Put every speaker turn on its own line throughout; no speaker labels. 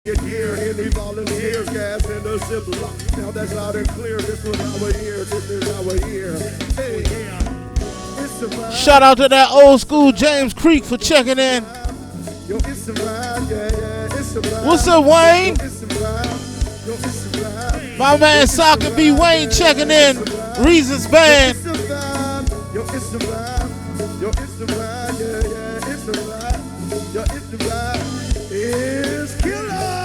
Here, any volunteer gas in the ziplock. Now that's loud and clear. This was our year. This is our year. Hey, it's a vibe. Shout out to that old school James Creek for checking in. Yo, it's a vibe. Yeah, it's a vibe. What's up, Wayne? Yo, it's a vibe. Yo, it's a vibe. My man Soccer B. Wayne checking in. Reasons Band. Yo, it's a vibe. Yo, it's a vibe. Yo, it's a vibe. Yeah, it's a vibe. Yo, it's a vibe. It's killer.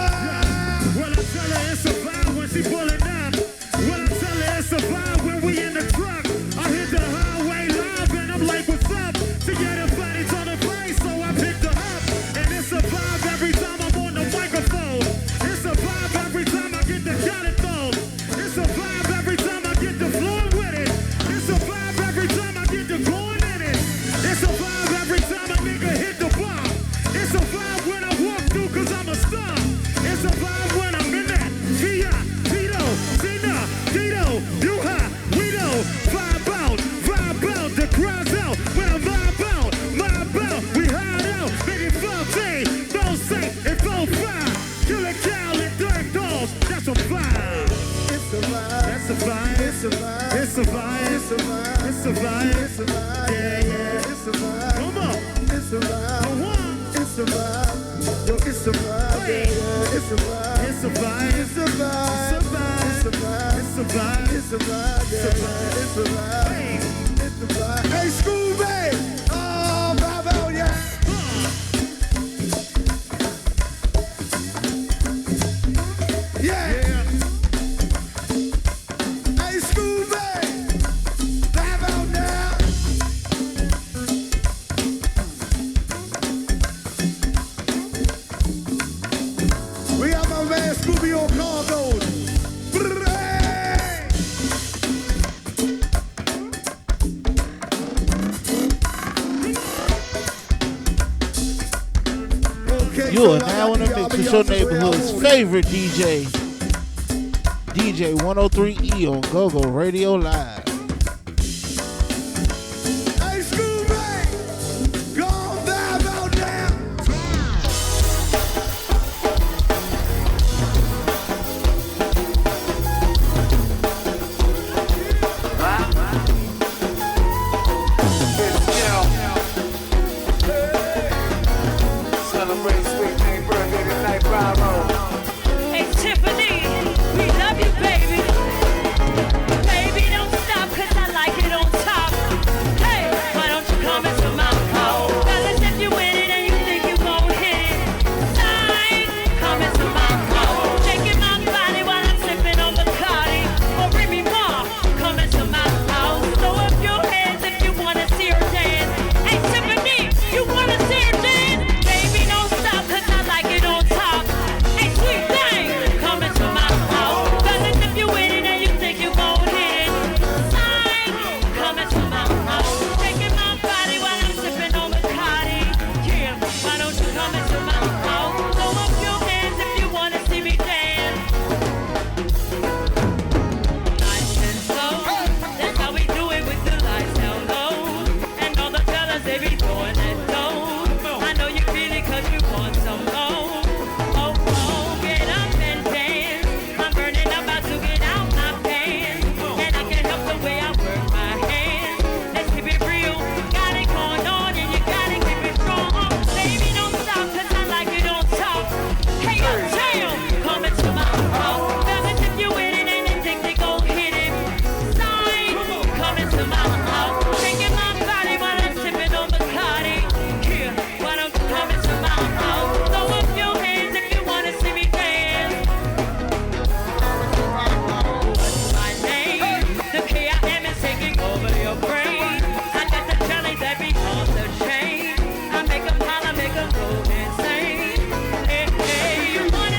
It's a vibe when she pulling up. When I tell her it's a vibe when we in the truck. I hit the highway live and I'm like, what's up? She get her body on the face, so I picked her up. And it's a vibe every time I'm on the microphone. It's a vibe every time I get the shot it thrown. It's a vibe every time I get the flow with it. It's a vibe every time I get the going in it. It's a vibe every time a nigga hit the bar. It's a vibe when I walk through cause I'm a star. It's a vibe when I'm in that. You high, we know, vibe out, the crowd's out, when I vibe out, we hide out, make it 14, don't say, it don't five, kill a cow and direct dogs, that's a vibe. It's a vibe, that's a vibe, it's a vibe, it's a vibe, it's a vibe, it's a vibe, it's a vibe, yeah, it's a vibe, come on, it's a vibe, it's a vibe, yo, it's a vibe, yeah, it's a vibe, it's a vibe, it's a vibe, it's a vibe. It's a vibe, it's a vibe, it's a vibe, yeah, it's a vibe, it's a vibe. Hey, Scooby! Oh, vibe out, yeah! Yeah! Hey, Scooby! Vibe out now! We got my man Scooby on cargoes. You are now in the mix with your neighborhood's favorite DJ, DJ 103E on GoGo Radio Live. Hey, Scooby! Go vibe out now!
Celebrate sweet name birthday tonight, bravo.
Hey Tiffany, we love you, baby. Baby, don't stop, cause I like it on top. Hey, why don't you come into my house? Fellas, if you win it and you think you gon' hit it, sign, come into my house. Shaking my body while I'm sipping on Bacardi. Or Remy Ma, come into my house. Throw up your hands if you wanna see her dance. Hey Tiffany, you wanna see her dance? Baby, don't stop, cause I like it on top. Hey, sweet thing, come into my house. Fellas, if you win it and you think you gon' hit it, sign, come into my house. Shaking my body while I'm sipping on Bacardi. Yeah, why don't you come into my house? Throw up your hands if you wanna see me dance. Nice and slow, that's how we do it with the lights down low. And all the fellas, they be throwing that dough. I know you feel it cause you want some more. Oh, oh, get up and dance. I'm burning, I'm about to get out my pants. And I can't help the way I work my hands. Let's keep it real, got it going on and you gotta keep it strong. Baby, don't stop cause I like it on top. Hey, uptown, come into my house. Fellas, if you win it and you think they gon' hit it, sign, come into my house. Shaking my body while I'm sipping on Bacardi. Yeah, why don't you come into my house? Throw up your hands if you wanna see me dance. What's my name? The K.I.M. is taking over your brain. I got the jelly that be on the chain. I make 'em holler, make 'em go insane. Hey, hey, you want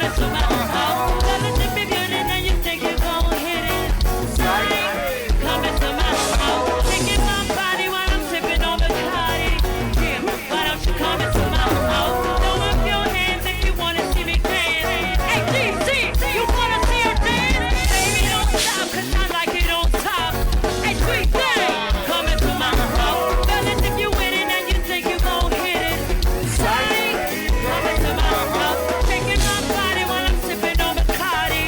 coming to my house. Fellas, if you're good and you think you're gon' hit it, sorry, coming to my house. Taking my body while I'm sipping on Bacardi. Yeah, why don't you come into my house? Throw up your hands if you wanna see me dance. Hey, DC, you wanna see her dance? Baby, don't stop, 'cause I like it on top. Hey, sweet thing, come into my house. Fellas, if you with it and you think you gon' hit it, sorry, come into my house. Taking my body while I'm sipping on Bacardi.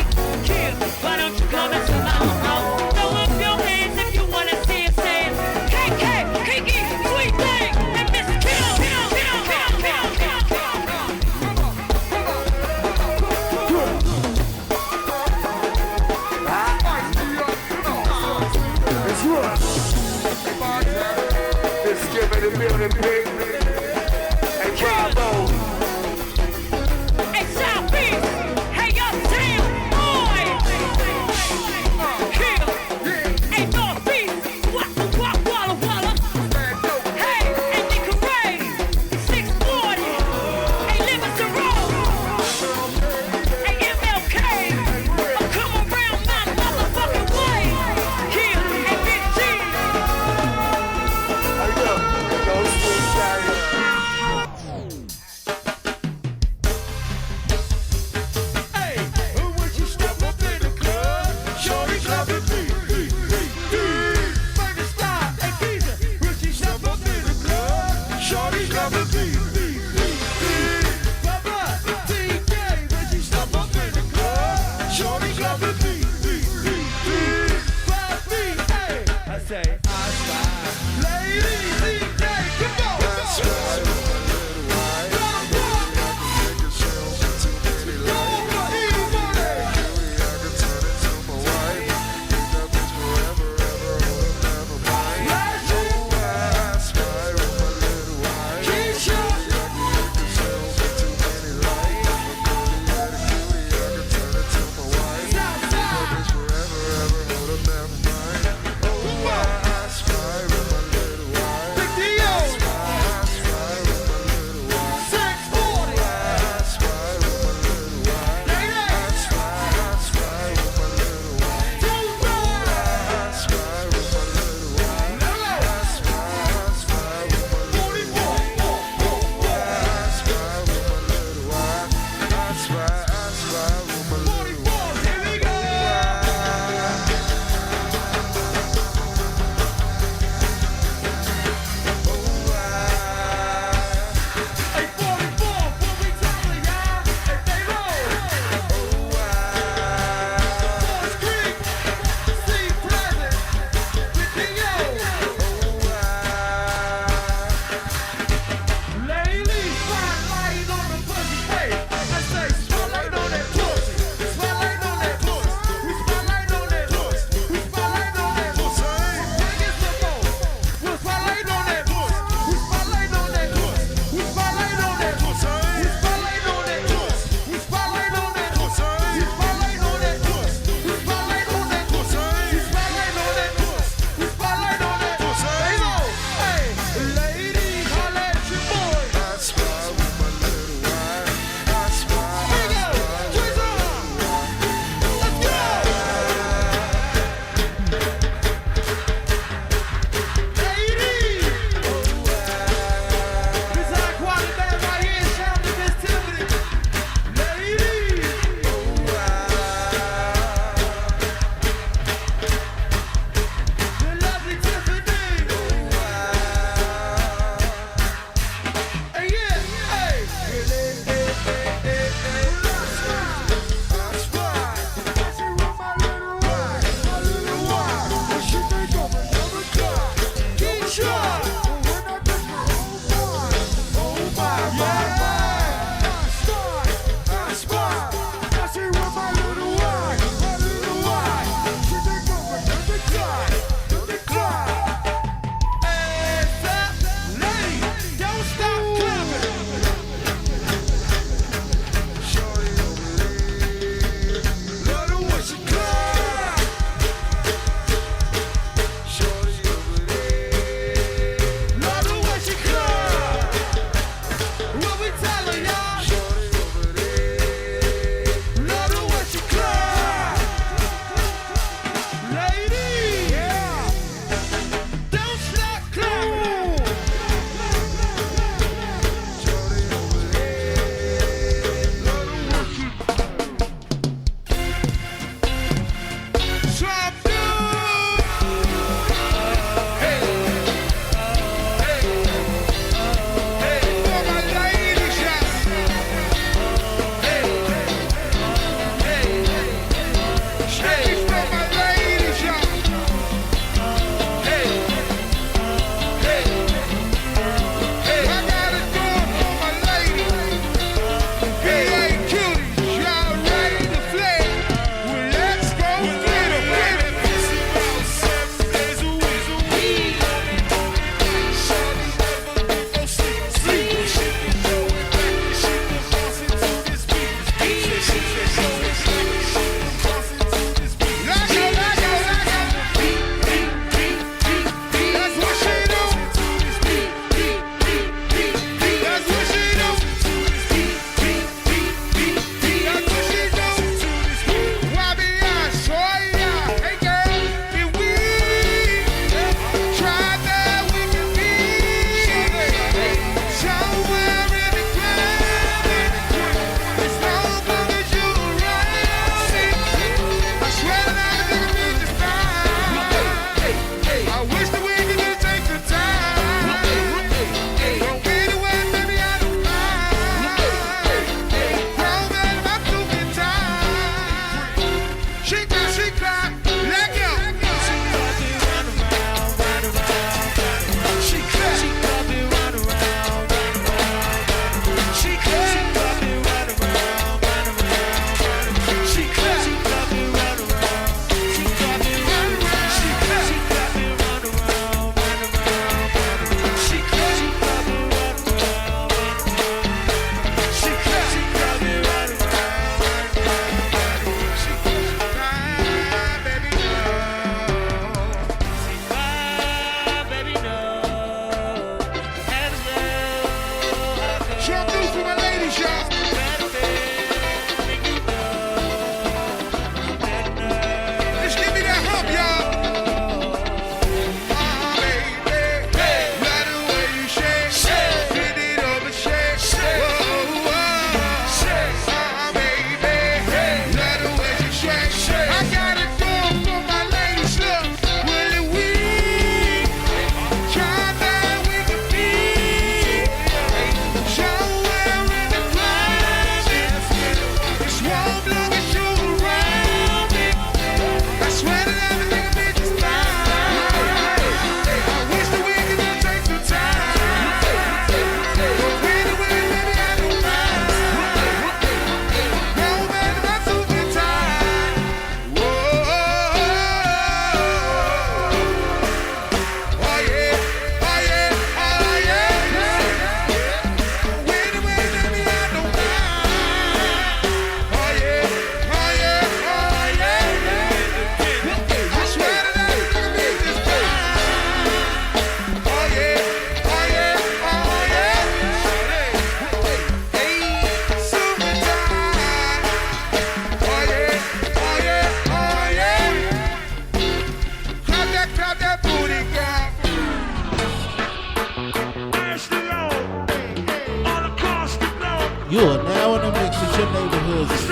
Yeah, why don't you come into my house? Throw up your hands if you wanna see us dance. KK, Kiki, sweet thing, and Miss Kill.
It's what? Let's give it a building, big. Hey, Bravo.
Hey, South Beach, hey, uptown, boy. Kill, hey, North Beach, Walla Walla. Hey, hey, Nick Ray, 640. Hey, Livingston Road. Hey, MLK, oh, come around my motherfucking way. Kill, hey, Big G.
Hey, look, those two guys.
Hey, when you step up in the club, shorty clubbing beat. Baby stop, hey geezer, when she step up in the club, shorty clubbing beat. Papa, TK, when she step up in the club, shorty clubbing beat. 5 feet, hey, I say, I spy. Ladies, DJ, come on.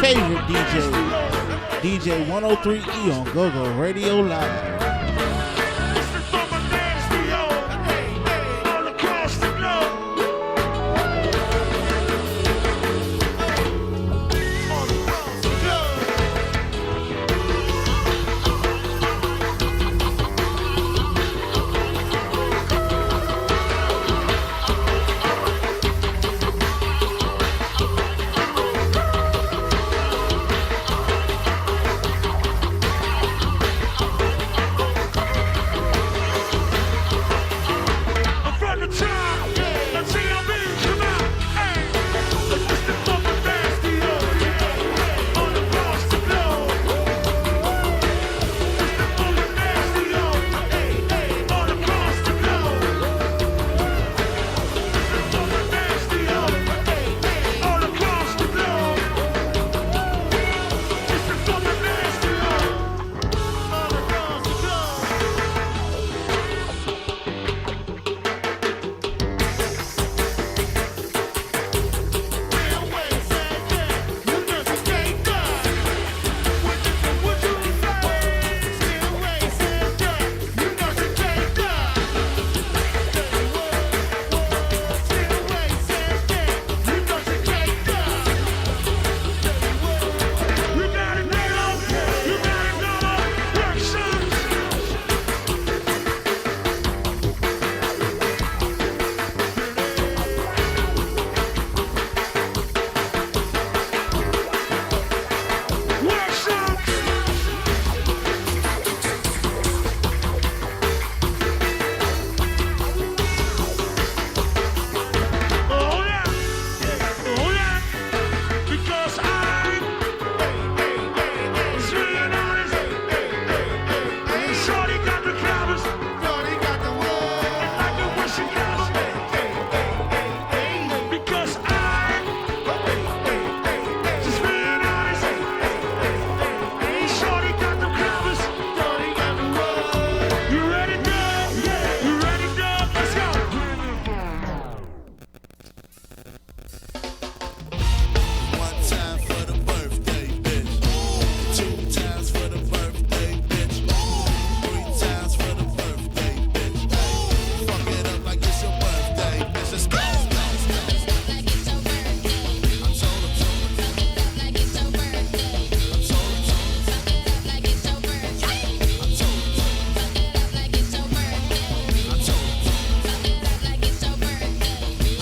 favorite DJ, DJ 103E on GoGo Radio Live.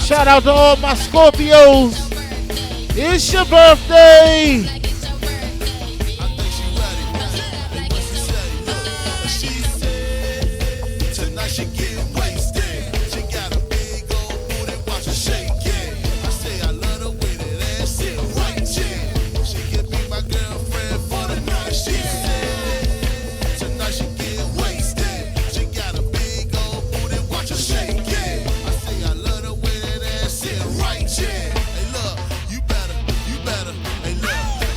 Shout out to all my Scorpios. It's your birthday.
Hey, look, you better, hey, look.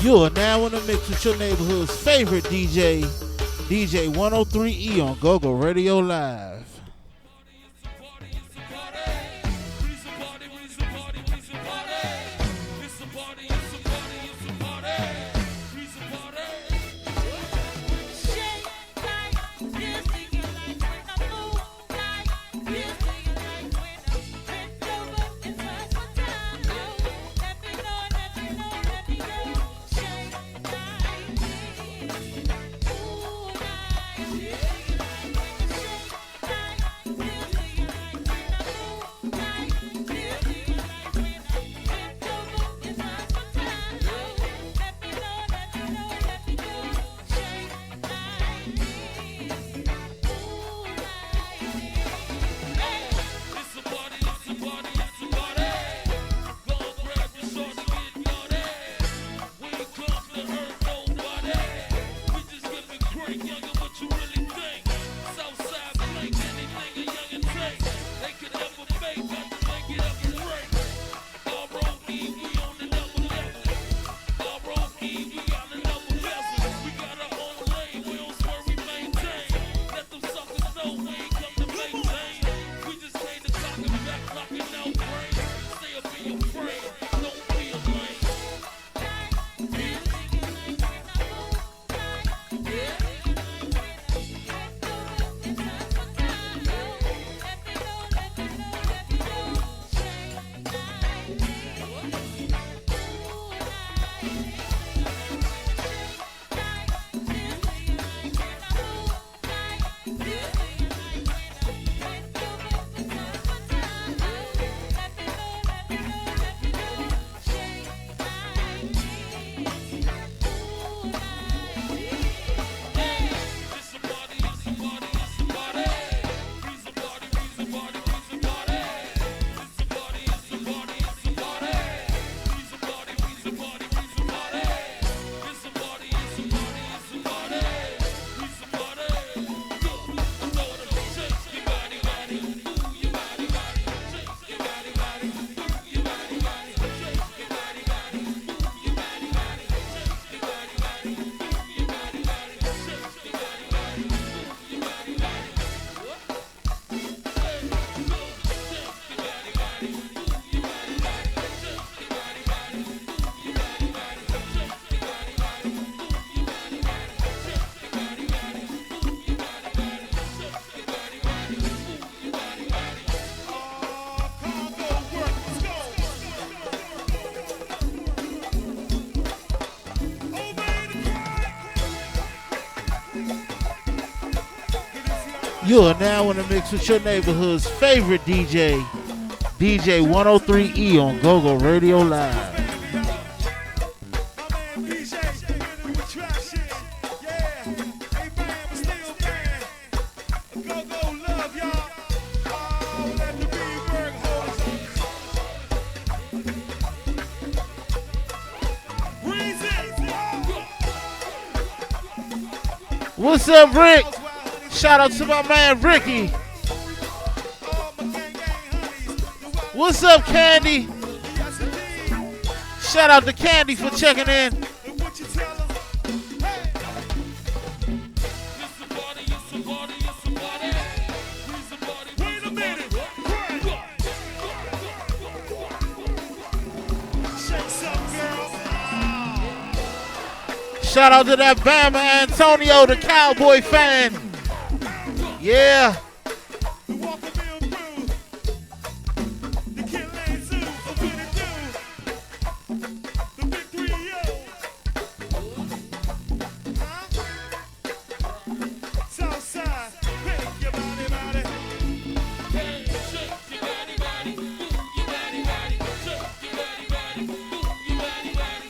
You are now in the mix with your neighborhood's favorite DJ, DJ 103E on GoGo Radio Live. You are now in the mix with your neighborhood's favorite DJ, DJ 103E on GoGo Radio Live. What's up, Rick? Shout out to my man Ricky. What's up, Candy? Shout out to Candy for checking in. Shout out to that Bama Antonio, the Cowboy fan. Yeah.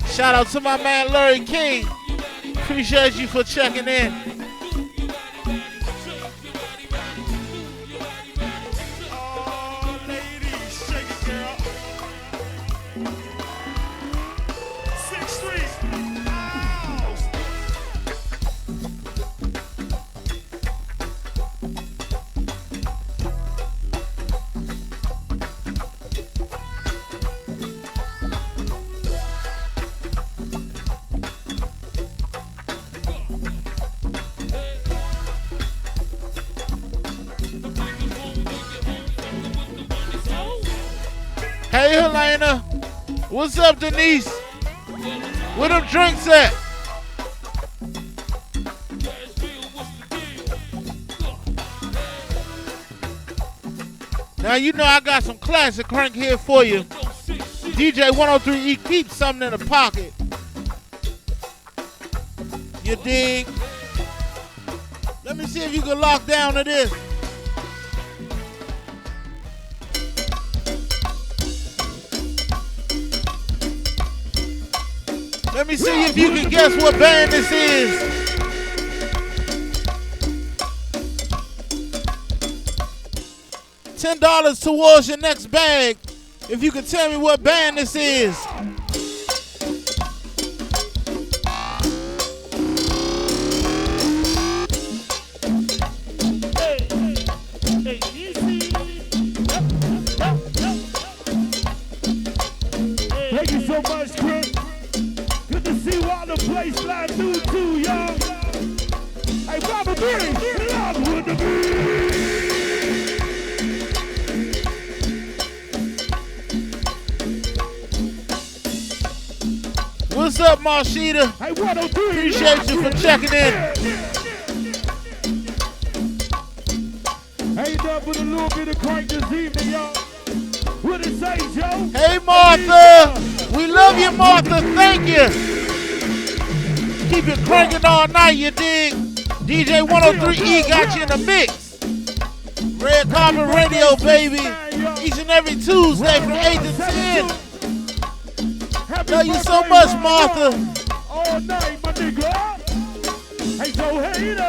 Shout out to my man Larry King. Appreciate you for checking in. Hey, Helena. What's up, Denise? Where them drinks at? Now, you know I got some classic crank here for you. DJ 103E, keep something in the pocket. You dig? Let me see if you can lock down to this. Let me see if you can guess what band this is. $10 towards your next bag if you can tell me what band this is.
Thank you so much, Chris. Good to see all the place fly through too, y'all. Hey, Baba B, love with the beat.
What's up, Marshita?
Hey, 103.
Appreciate you for checking in.
Hey, up with a little bit of crank this evening, y'all. What it say, Joe?
Hey, Martha. We love you, Martha. Thank you. Keep it cranking all night, you dig? DJ 103E got you in the mix. Red Carpet Radio, baby. Each and every Tuesday from 8 to 10. Love you so much, Martha.
All night, my nigga. Hey, Joe Hater.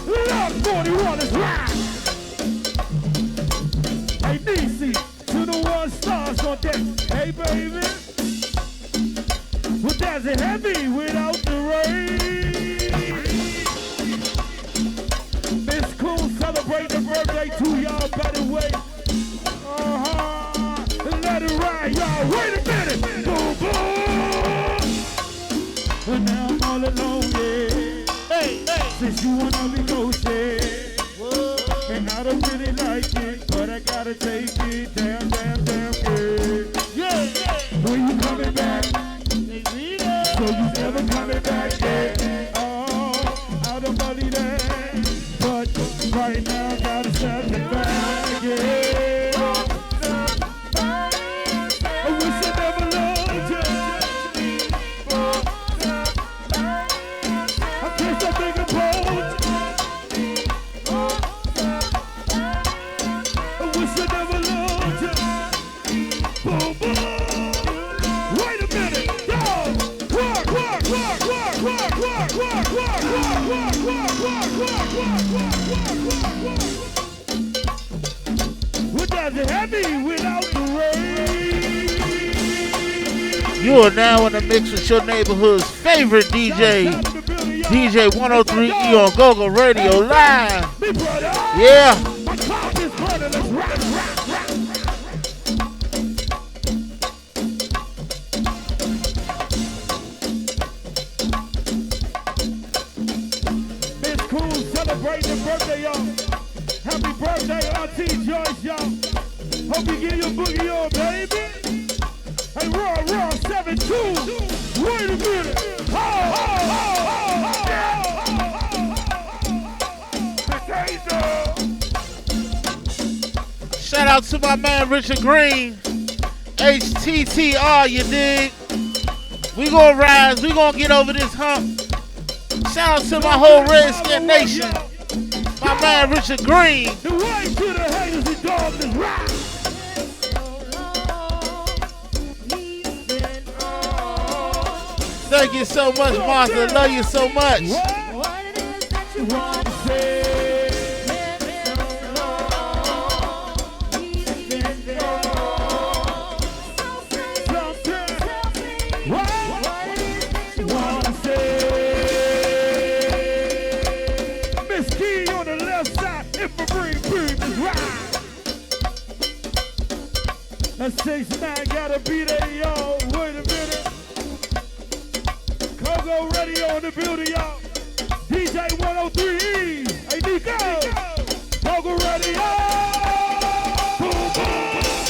Love 41 is right. Hey, DC, to the one stars on deck. Hey, baby. Well, that's it heavy without the rain. Miss Cool celebrate the birthday to y'all, by the way. Let it ride, y'all. Wait a minute. Boom, boom. But now I'm all alone, yeah. Hey, since you wanna be ghosted. And I don't really like it, but I gotta take it. Damn, damn, damn, yeah. When you coming back? So you never coming back, yeah. Oh, I don't believe that. But right now, I gotta step it back, yeah. I wish I never loved you. I guess I think I'm bold. I wish I never loved you. Boom, boom. Wait a minute, dog. Work. What does it heavy without the rain?
You are now in the mix with your neighborhood's favorite DJ, DJ 103E on GoGo Radio Live. Yeah.
My clock is burning, let's rock. Miss Cool celebrating the birthday, y'all. Happy birthday, Auntie Joyce, y'all. Hope you get your boogie on, baby. Hey, raw, 7-2. Wait a minute.
Shout out to my man Richard Green. HTTR, you dig? We gonna rise, we gonna get over this hump. Shout out to my whole Redskin Nation. My man Richard Green.
The way to the haters and dogs is right.
Thank you so much, Martha. Love you so much.
What it is that you want to say? Miss Key on the left side, inframarine beam is right. That 6-9 gotta be there, y'all. Wait a minute. GoGo Radio in the building, y'all. DJ 103E. Hey, Nico. GoGo Radio. Boom, boom.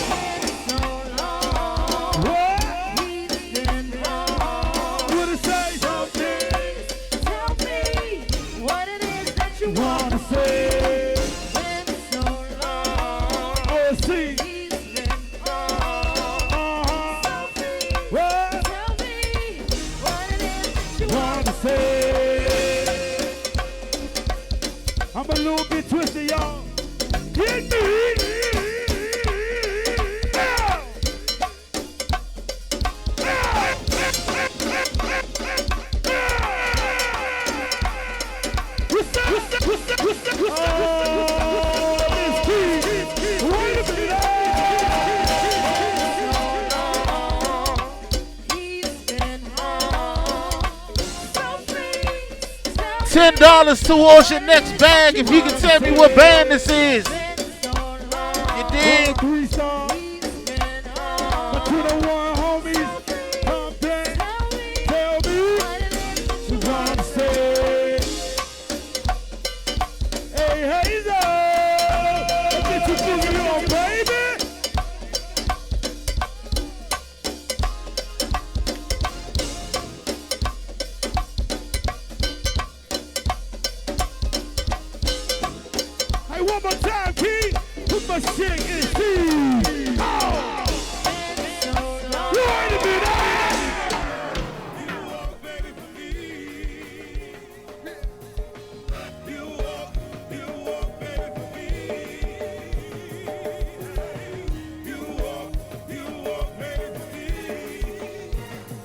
$10 towards your next bag if you can tell me what band this is. You dig?
3 stars. But to the one homies, come back, tell me what I'm saying. Hey, Hazel, let's get you moving on, baby. Hey, one more time, King. Put my shit in C. Oh. You ain't a bit You walk, baby, for me. You walk, baby, for me. You walk, baby, for me.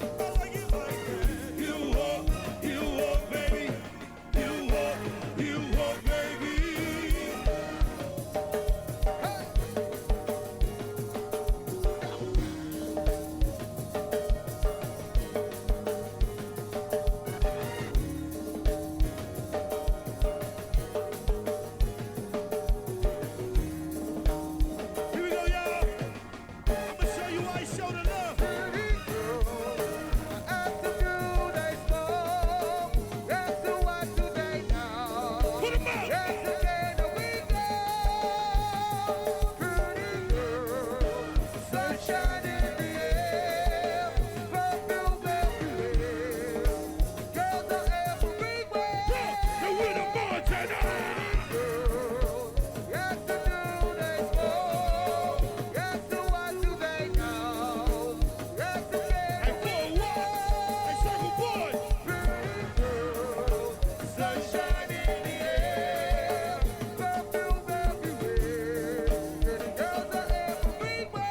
I like it like that. You walk, baby. You walk, baby. Here we go, y'all. I'ma show you why I show the love. Put 'em up. Now we're the Montana. Hey, boy, what? Hey, circle boy.
Sunshine in the air, perfume everywhere. Pretty girls are everywhere.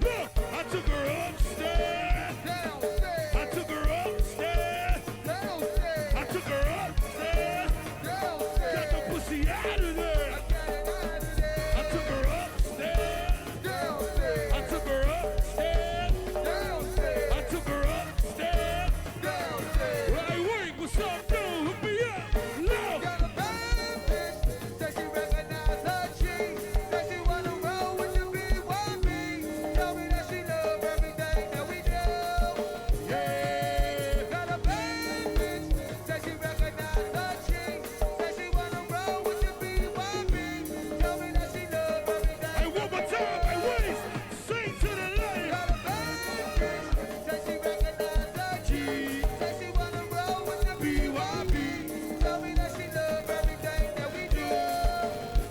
Look, I took her upstairs.
Downstairs,
I took her upstairs.
downstairs,
I took her upstairs. Got
downstairs.
the pussy out of there. I took her upstairs.
Downstairs,
I took her upstairs.
downstairs,
I took her upstairs.
downstairs.
Right wing, what's up, dude? Hook me up. Look.
Got a bad bitch, said she recognize her cheese. Said she wanna roll with the BYB. Tell me that she love everything that we do.
Yeah.
Got a bad bitch, said she recognize her cheese. Said she wanna roll with the BYB. Tell me that she love everything.
Hey, one more time. Hey, Wings. Sing to the lady.
Got a bad bitch, said she recognize her cheese. Said she wanna roll with the BYB. Tell me that she love everything that we do.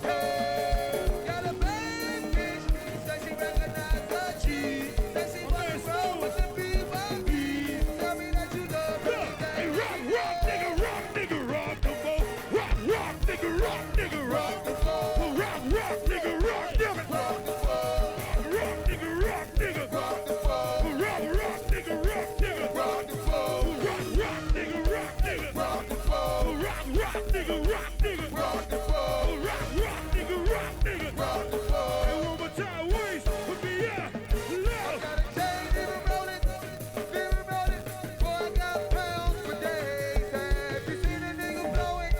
Hey, got a bad bitch, said she recognize her cheese. Said she wanna roll with the BYB. Tell me that you love
Look. Hey,
everything.
rock, nigga, rock the boat. Rock, nigga, rock the boat. Rock, nigga, rock the boat. Rock, nigga, rock nigga.
Rock the boat,
Rock, nigga, rock nigga.
rock the boat,
Rock, nigga, rock nigga.
rock the boat,
Rock, nigga, rock nigga.
rock the boat,
Rock, nigga, rock nigga.
rock the boat.
Hey, one more time, Wings. Put me up. Look.
Got a chain, even rolling. Boy, I got pounds for days. Have you seen a nigga blowing?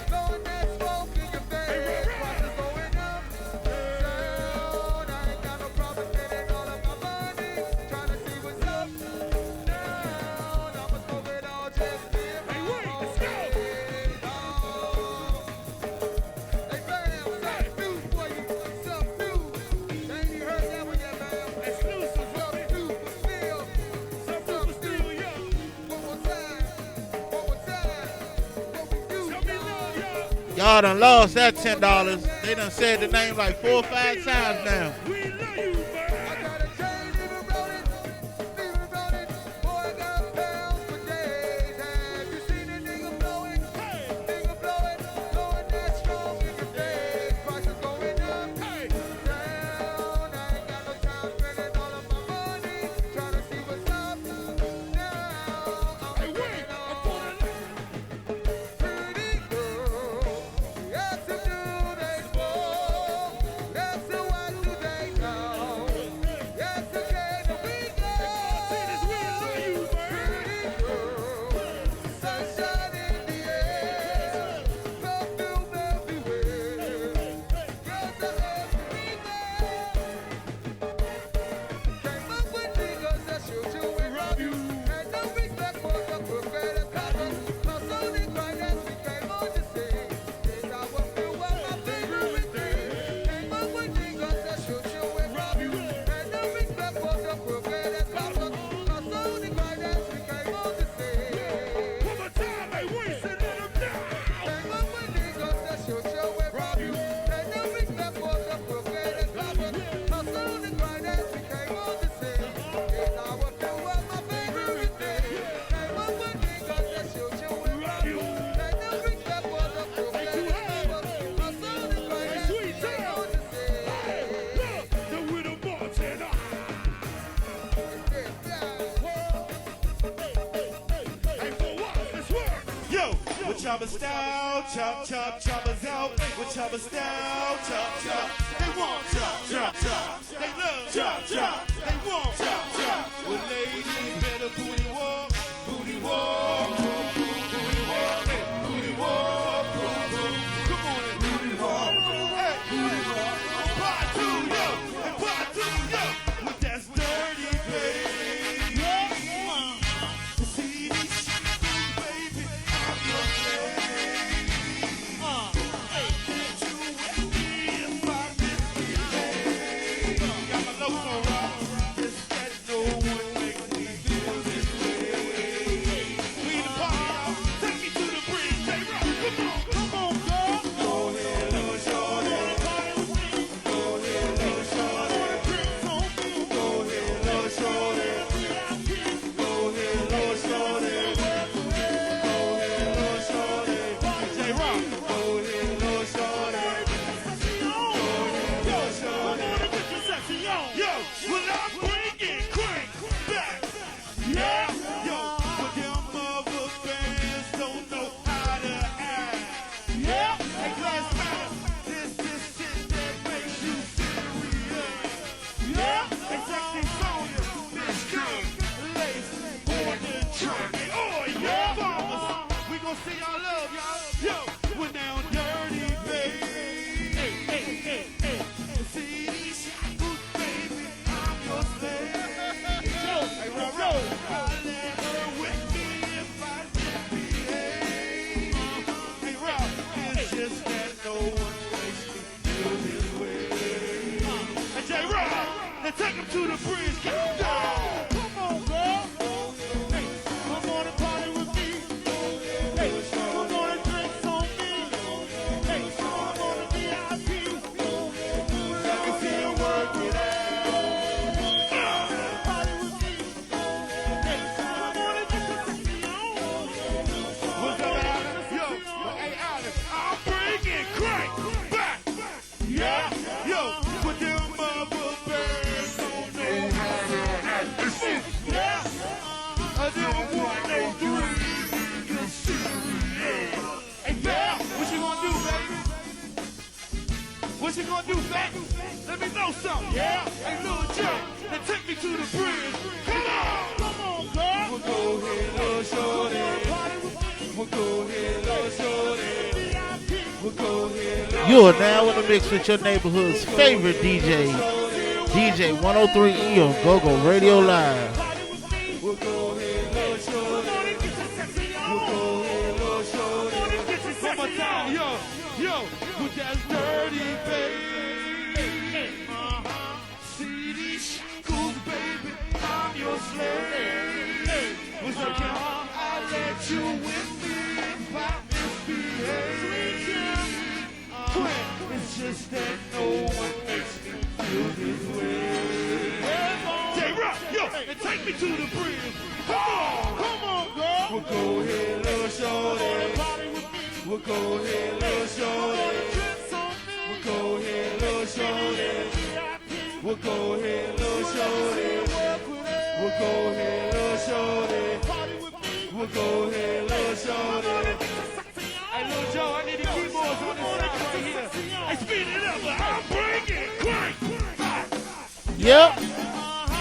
Blowing that smoke in your face. Prices going up, down. I ain't got no problem spending all of my money. Tryna see what's up, down. I'ma smoke it all just to get my
Hey, wait,
own
let's go.
ways on. Hey, fam, something new for you. Something new. They ain't even heard that one yet, fam.
Exclusive for me.
Something new for still.
Something for still, yo.
One more time. One more time. What we do,
Tell me love, y'all.
Y'all done lost that $10. They done said the name like 4 or 5 times now.
We love you, man.
I got a chain, even rolling. Boy, I got pounds for days. Have you seen a nigga blowing? Blowing that strong in your face. Prices going up,
Hey.
down. I ain't got no time spending all of my money. Tryna see what's up, now. I'm
Hey, wait. I'm pulling up.
pretty girl. Yes, I do, they spoil. That's the one today now.
Chopper style, chop, chop, choppers out. With chopper style, chop, chop. They want chop, chop, chop. They love chop, chop. They want chop, chop. Well, ladies, better booty walk, booty walk, booty walk, hey, booty walk, come on and booty walk, hey, booty walk. Part two, yo, and part two, yo. With that dirty baby. See these shoes, baby, I'm your slave. Can't you with me if I misbehave? Got my low on rock, just that no one makes me feel this way. We the party out, take me to the bridge, J Rock, come on, girl. Go ahead, little shorty. Go ahead, little shorty. Go ahead, little shorty. Go ahead, little shorty. Go ahead, little shorty. J Rock. Go ahead, little shorty. Go ahead, little shorty. Yo, well I'm bringing crank back. Yeah, yo, but them mother bands don't know how to act. Yeah, hey class matter, this shit that makes you serious. Yeah, hey sexy Sonya, Miss King, Lace, on the track. Hey, oh yeah, farmers, we gon' see y'all love, y'all. Yo, we're down dirty, baby. See these shackles, baby, I'm your slave. Hey, Ro, I let her with me if I misbehave. Hey, Ro, it's just that no one makes me feel this way. Hey, J Rock, now take him to the bridge, get him down. Come on, girl. Hey, come on and party with me. Hey, come on and drink on me. Hey, come on and VIP. I can see you work it out. Party with me. Hey, come on and get the sexy on. What's up, Alice? Yo, hey, Alice, I'm bringing crank back. Yeah, yo, but them mother bears don't know how to act. Yeah, I don't want no three niggas serious. Hey, Val, what you gonna do, baby? What you gonna do, back? Let me know something, yeah? Hey, little Joe, now take me to the bridge. Come on, girl. We'll go ahead, little shorty. We'll go ahead, little shorty. We'll go ahead, little
You are now in the mix with your neighborhood's favorite DJ, DJ 103E on GoGo Radio Live.
We'll go ahead, little shorty. We'll go ahead, little shorty. One more time, yo, with that dirty baby. See these shackles, baby, I'm your slave. What's up, Kim? I'll let you with me if I misbehave. It's just that no one makes me feel this way. J Rock, yo, and take me to the bridge. Come on, girl. We'll go ahead, little shorty. We'll go ahead, little shorty. We'll go ahead, little shorty. We'll go ahead, little shorty. We'll go ahead, little shorty. We'll go ahead, little shorty. Hey, Lil Joe, I need the keyboards on this side right here. Hey, speed it up, but I'm bringing crank back.
Yep.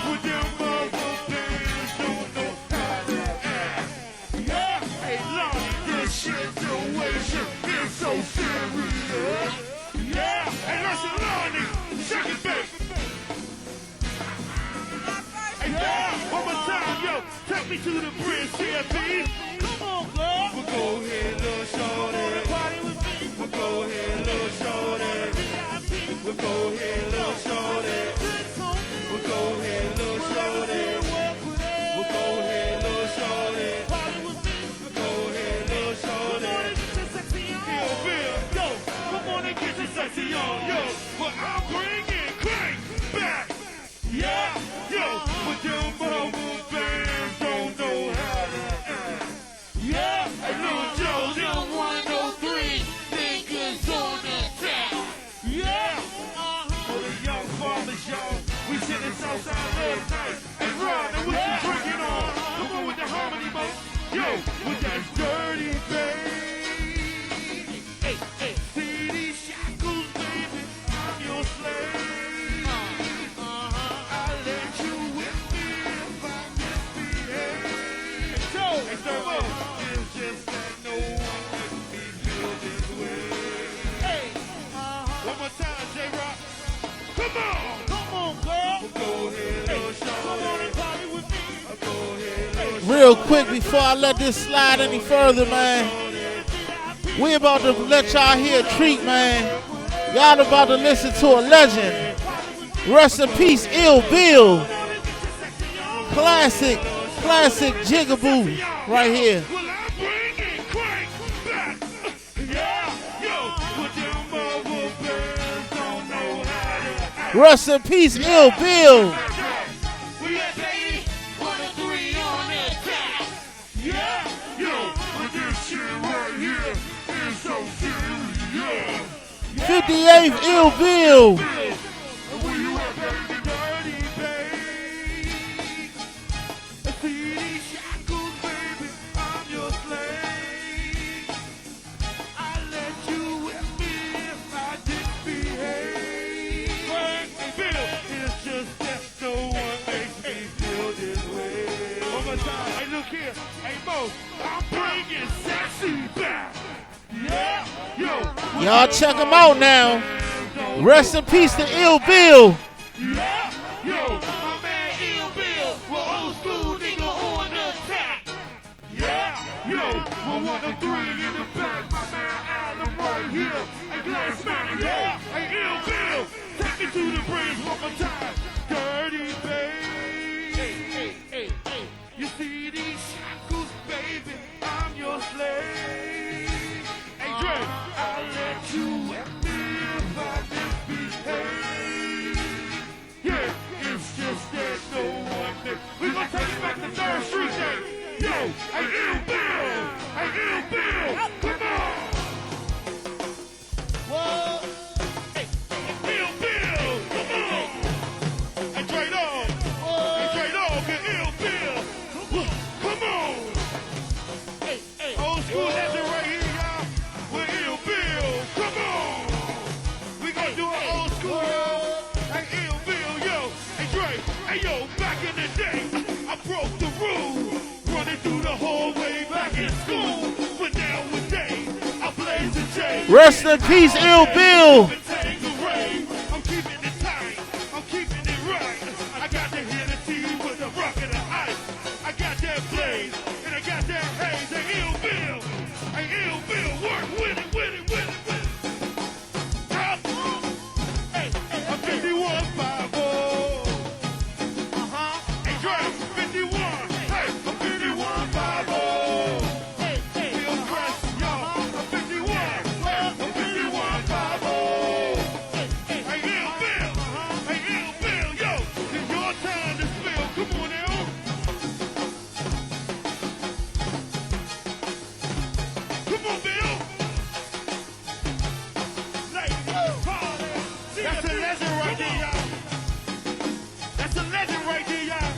With them mother bands don't know how to act. Yeah, hey, Lonnie, this situation is so serious. Yeah, hey, listen, Lonnie, shake it back. Hey, yeah, one more time, yo, take me to the bridge, CFP. Come on, girl. We'll go ahead, little shorty. We'll go ahead, little shorty. We'll go ahead, little shorty. We'll go ahead, little shorty. We'll go ahead, little shorty. We'll go ahead, little shorty. Bill, yo, come on and get your sexy on, yo. But I'm bringing crank back. Yeah, yo, but them mother bands don't know how to act. Yeah, hey, Lil Joe, them 103 niggas on One more time, J-Rock. Come on.
Come on, girl.
Go ahead, little
Come on
shorty.
and party with me.
Go ahead, little
Real quick before I let this slide any further, man. We about to let y'all hear a treat, man. Y'all about to listen to a legend. Rest in peace, Ill Bill. Classic jigaboo right here.
Well, I'm bringing crank back. Yeah, yo, put them bubble bears don't know how to.
Rest in peace, Ill Bill.
We at 80, 103 on that track. Yeah, yo, but this shit right here is so serious.
58th Ill Bill.
Where you at, baby, dirty, babe? See these shackles, baby, I'm your slave. I let you with me if I didn't behave. Hey, Bill, it's just that no one makes me feel this way. One more time. Hey, look here. Hey, Mo, I'm bringing sexy back. Yeah, yo.
Y'all check him out now. Rest in peace to Ill Bill.
Yeah, yo, my man Ill Bill, we're old school nigga on the attack. Yeah, yo, we're 103 in the back, my man Adam right here. Hey, Glass Man, yeah, hey, Ill Bill, take me to the bridge one more time. Dirty babe. Hey. You see these shackles, baby, I'm your slave. Hey, Dre, I'll let you at me if I misbehave. Yeah, it's just that no one makes. We gonna take it back to 3rd Street Day. Yo, hey, Ill Bill, come on.
What?
Hey, Ill Bill, come on. Hey, Dre Dog, get Ill Bill. Come on. Hey, old school legend right here, y'all. With Ill Bill, come on. We gonna do it old school, yo. Hey, Ill Bill, yo. Hey, Dre, hey, yo, back in the day, I broke the rule. Running through the hallway back in school. But nowadays, I blaze the J.
Rest in peace, Ill Bill.
I'm keeping it tight. I'm keeping it right. I got the Hennessy with the rock and the ice. I got that blaze and I got that haze. Hey, Ill Bill. Hey, Ill Bill, work with it. Up. Hey, I'm 51-5. Hey, Dre, 51. Hey, I'm 51-5. Bill Crest, y'all. I'm 51. I'm 51-5. Hey, Ill Bill, yo. It's your time to spill. Come on now. Come on, Bill. That's a legend right there, y'all. That's a legend right there, y'all.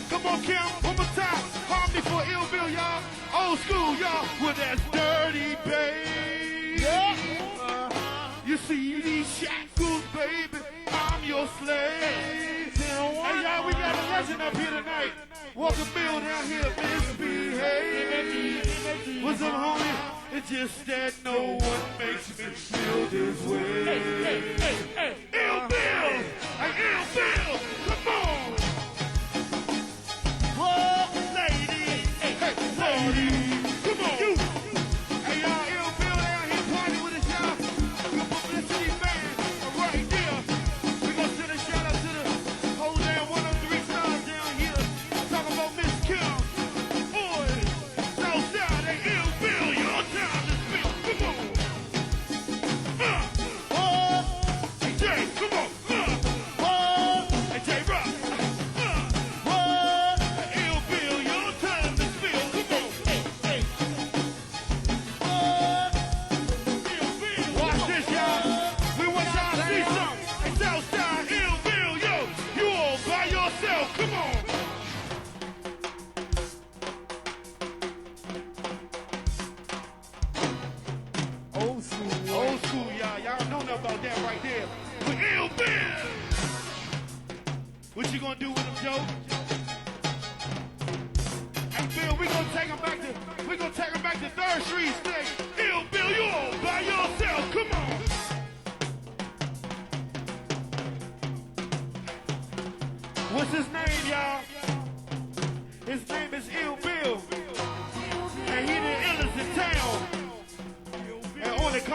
Come on, Kim. One more time. Harmony for Ill Bill, y'all. Old school, y'all. With that dirty babe. You see these shackles, baby. I'm your slave. Hey, y'all, we got a legend up here tonight. Walking Bill down here, misbehave. What's up, homie? It's just that no one makes me feel this way. Hey, Ill Bill! Hey, Ill Bill! Come on! Whoa, lady! Hey, lady! Come on! You! Hey, y'all, Ill Bill down here partying with us, y'all. Good publicity band right there. We gonna send a shout out to the whole damn 103 stars down here. Talking about Miss Kim. Boys, Southside, hey, Ill Bill, your time to spin. Come on! Hey, Jay, come on! Hey, J-Rock!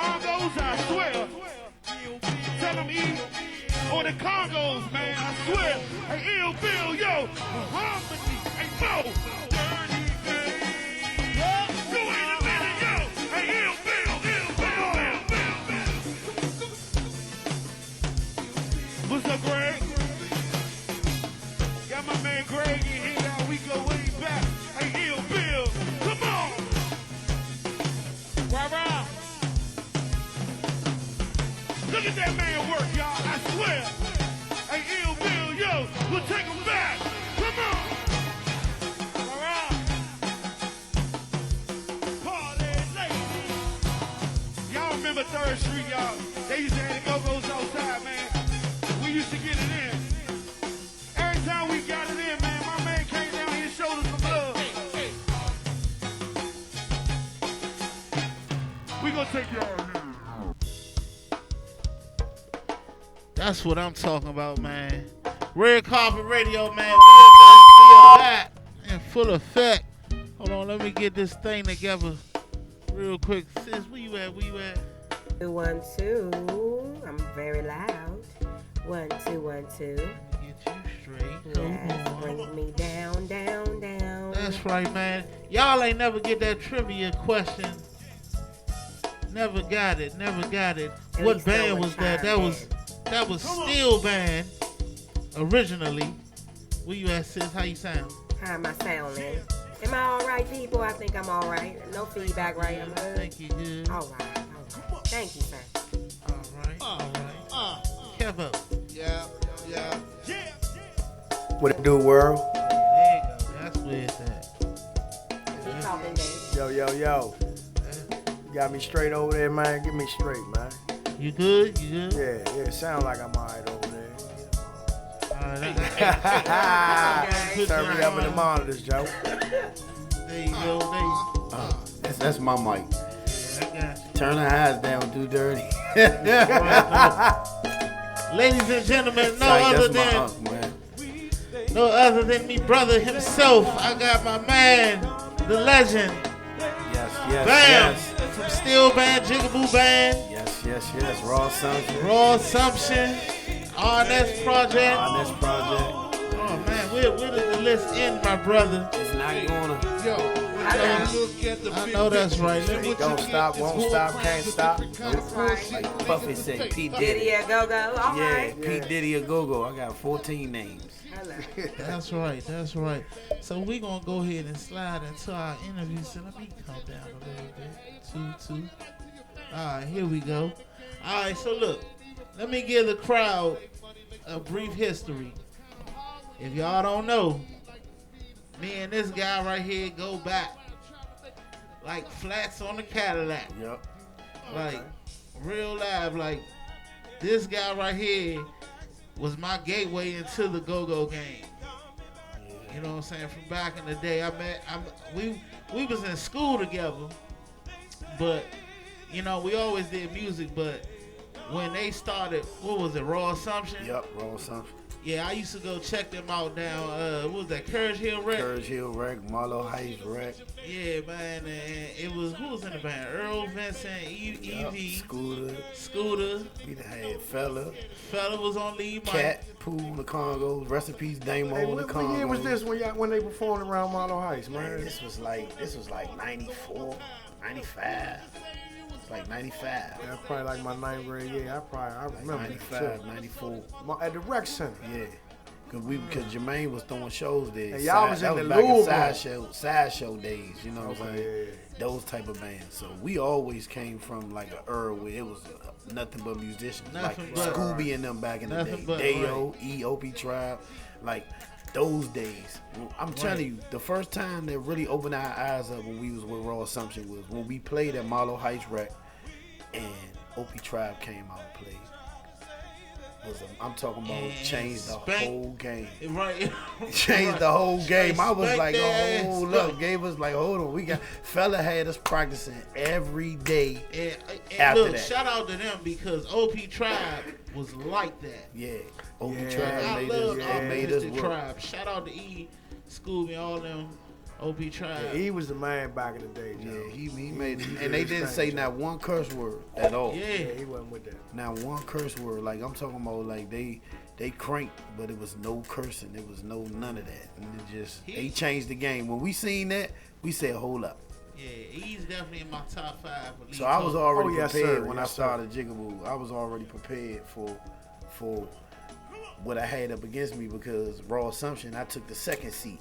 Congos, I swear. Tell them E. Or the Congos, man, I swear. Hey, Ill Bill, yo. Harmony. Hey, Mo. Dirty game. Yo, wait a minute, yo. Hey, Ill Bill, Ill Bill, Ill Bill. What's up, Greg? Got my man Greg in here, y'all. We go way back. Hey, Ill Bill, come on. Rah-rah. Look at that man work, y'all. I swear. Hey, Ill Bill, yo, we'll take him back. Come on. Rah-rah. Party lady. Y'all remember 3rd Street, y'all? They used to have the Go-Go's outside, man. We used to get it in. Every time we got it in, man, my man came down here and showed us some love. We gonna take y'all in.
That's what I'm talking about, man. Red Carpet Radio, man. We are back in full effect. Hold on, let me get this thing together real quick. Sis, where you at? Where you at?
2 1 2. I'm very loud. 1 2 1 2.
Get you straight.
Yes, bring me down, down, down.
That's right, man. Y'all ain't never get that trivia question. Never got it. Never got it.
At
What
least no
band
one
was that?
chimed
That was Steel Band originally. Where you at, sis? How you sound?
How am I sounding? Am I all right, people? I think I'm all right. No feedback, right? I'm
I
good.
think you good.
All right. Thank you, sir.
All right. Kevo.
Yeah.
What it do, world?
There you go. That's where it's at.
Keep talking, baby.
Yo. You got me straight over there, man. Get me straight, man.
You good? You good?
Yeah. Sound like I'm all right over there.
All right.
Turn me up in the monitors, Joe.
There you go.
That's my mic.
I got you.
Turn the highs down, do dirty.
Ladies and gentlemen, no
Like,
other
that's my
than
uncle, man.
no other than me brother himself. I got my man, the legend,
Yes.
Bam, from Steel Band, Jigaboo Band,
Yes. Raw Assumption.
Raw Assumption, RNS Project.
On this project.
Oh man, where does the list end, my brother?
It's not gonna.
I know that's right. Let me
Don't stop, won't stop, can't stop.
That's right.
Like Puffy said, P.
Diddy
Diddy.
a go-go. All
Yeah,
right.
P. Diddy or GoGo. I got 14 names.
Hello.
That's right. So we gonna go ahead and slide into our interview. So let me calm down a little bit. Two. All right, here we go. All right, so look, let me give the crowd a brief history. If y'all don't know, me and this guy right here go back like flats on the Cadillac.
Yep.
Like real live. Like this guy right here was my gateway into the go-go game. You know what I'm saying? From back in the day, we was in school together, but you know we always did music. But when they started, what was it, Raw Assumption?
Yep, Raw Assumption.
Yeah, I used to go check them out down. What was that? Courage Hill Rec.
Courage Hill Rec, Marlow Heights Rec.
Yeah, man, and it was who was in the band? Earl, Vincent, Evie, Scooter.
We done had Fella,
was on lead mic.
Cat, Pool, the Congos, Recipes, Damo,
Hey,
the
what
Congos.
year was this when they performed around Marlow Heights, man?
Man, this was like 94, 95. It's like 95.
That's probably like my 9th grade year. I remember.
95, 94.
At the rec center.
Yeah. Because Jermaine was throwing shows there.
And y'all was in the
back in
Louisville.
sideshow days, you know what I'm
Okay,
saying?
yeah.
Those type of bands. So we always came from like an era where it was nothing but musicians.
Nothing
like
but-
Scooby and them back in the
Nothing
day.
but-
Dayo, E.O.P. Tribe. Like those days. I'm telling you, the first time that really opened our eyes up when we was with Raw Assumption was when we played at Marlow Heights Rec and O.P. Tribe came out and played. I'm talking about
And
changed the
Spank-
whole game.
Right.
Changed the whole game. I was
Spank
like,
their
oh,
ass.
look, gave us like, hold on, we got fella had us practicing every day.
And
After
look,
that.
shout out to them because OP Tribe was like that.
Yeah, OP
Yeah.
Tribe
I
made
love
us, they made us
Optimistic
work.
Tribe. Shout out to E, Scooby, all them. OB Tribe.
Yeah, he was the man back in the day,
Yeah,
Joe.
he made it.
did
And they
his
didn't
thing,
say
Joe.
not one curse word at all.
Yeah.
Yeah, he wasn't with that.
Not one curse word. Like I'm talking about, like they cranked, but it was no cursing. It was no none of that. And it just they changed the game. When we seen that, we said, hold up.
Yeah, he's definitely in my top 5. For
So I was already
Oh, yes,
prepared
sir.
when
Yes,
I started Jigaboo. I was already prepared for what I had up against me because Raw Assumption, I took the second seat.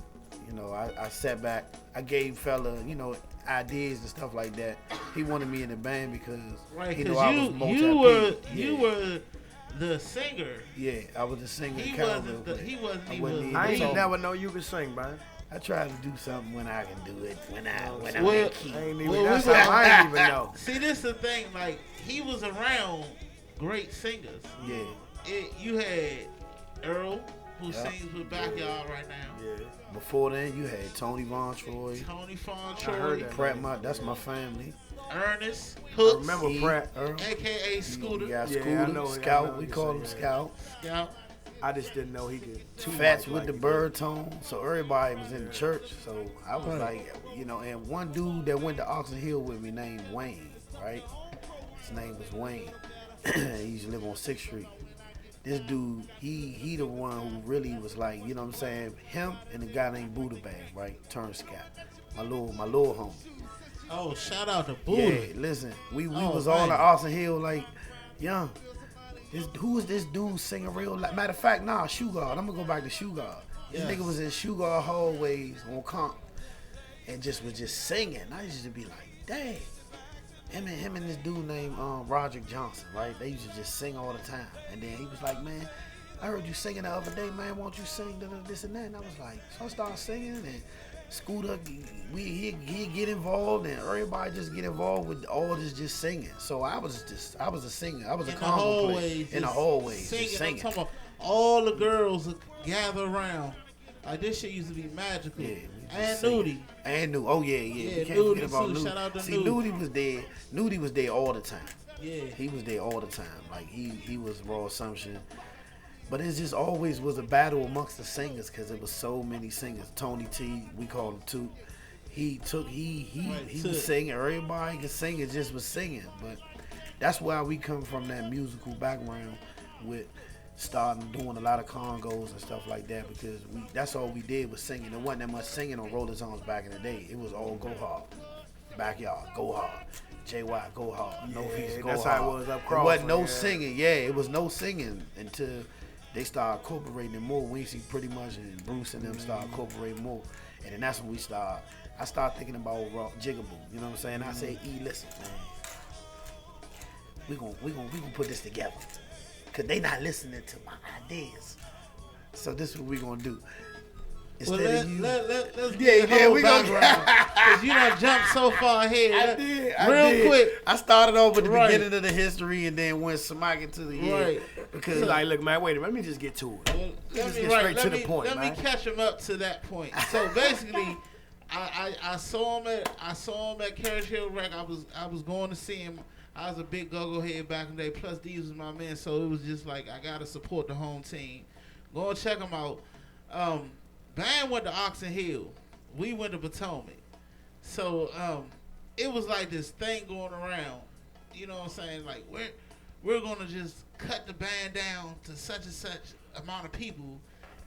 You know, I sat back. I gave fella, ideas and stuff like that. He wanted me in the band because
right,
he
because
knew I was
you were the singer.
Yeah, I was the singer.
He
Calvin,
wasn't. He wasn't
I
even.
wasn't even
I ain't
talking.
never know you could sing, man.
I try to do something when I can do it. When I'm
Well,
in key.
I ain't even.
Well,
That's
we
how
were-
I ain't even know.
See, this is the thing. Like he was around great singers.
Yeah.
You had Earl, who
Yeah.
sings with Backyard right now.
Yeah.
Before then, you had Tony Von Troy,
Tony
heard
Fontroy,
that.
Pratt. That's my family.
Ernest
I
Hooks,
remember
E,
Pratt.
Earl.
aka Scooter,
You got
Yeah, I
Scooter,
know- I
Scout.
know
We
you
call
say,
him
yeah.
Scout.
Scout.
I just didn't know he could. too
Fats
much
with
like
the
he
bird tone. So everybody was in the church. So I was like, and one dude that went to Oxon Hill with me named Wayne, right? His name was Wayne. He used to live on 6th Street. This dude, he the one who really was like, you know what I'm saying? Him and a guy named Buddha Bag, right? Turnscott. My little homie.
Oh, shout out to Buddha.
Yeah, listen, we
Oh,
was all
man.
at Austin Hill like, young. Who is this dude singing real? Matter of fact, Shoe Guard. I'm gonna go back to Shoe Guard. This
Yes.
nigga was in Shoe Guard hallways on comp and was just singing. I used to be like, dang. Him and this dude named Roderick Johnson, right? They used to just sing all the time. And then he was like, man, I heard you singing the other day, man. Won't you sing this and that? And I was like, so I started singing and Scooter, he'd get involved and everybody just get involved with all this just singing. So I was a singer. I was a
In the
conga player.
hallways,
In the
just
hallways,
singing.
just singing.
I'm talking about all the girls would gather around. Like this shit used to be magical.
Yeah, we just
And
singing.
Nudie.
And Nudie. Oh yeah.
Yeah,
We can't forget
Nudie
about
too.
Nudie.
Shout out to
See,
Nudie.
Nudie was there. Nudie was there all the time.
Yeah.
He was there all the time. Like he was Raw Assumption. But it just always was a battle amongst the singers because it was so many singers. Tony T, we called him Toot. He
Toot.
was singing. Everybody could sing. It just was singing. But that's why we come from that musical background with starting doing a lot of congos and stuff like that because that's all we did was singing. There wasn't that much singing on Roller Zones back in the day. It was all go hard. Backyard, go hard. JY, go hard. No
Yeah,
fees, go
that's
hard.
how it was up
It
cross,
wasn't no
yeah.
singing. Yeah, it was no singing until they started incorporating it more. Weezy pretty much and Bruce and them started incorporating more. And then that's when I started thinking about Jigaboo. You know what I'm saying? I said, listen, man. We gonna put this together. Cause they not listening to my ideas. So this is what we gonna do.
Well,
Instead
let's
Yeah,
get the
yeah,
whole
we gonna-
background. Because you done jumped so far ahead.
I
Real
did.
quick.
I started off with the
Right.
beginning of the history and then went smacking to the end.
Right.
Because
He's like, look, man, wait a minute. Let me just get to it.
Well,
Just get straight to the point,
let
man.
me catch him up to that point. So basically, I saw him at Carriage Hill Rec. I was going to see him. I was a big GoGo head back in the day. Plus, these was my man, so it was just like I gotta support the home team. Go and check them out. Band went to Oxon Hill. We went to Potomac. So it was like this thing going around. You know what I'm saying? Like we're gonna just cut the band down to such and such amount of people,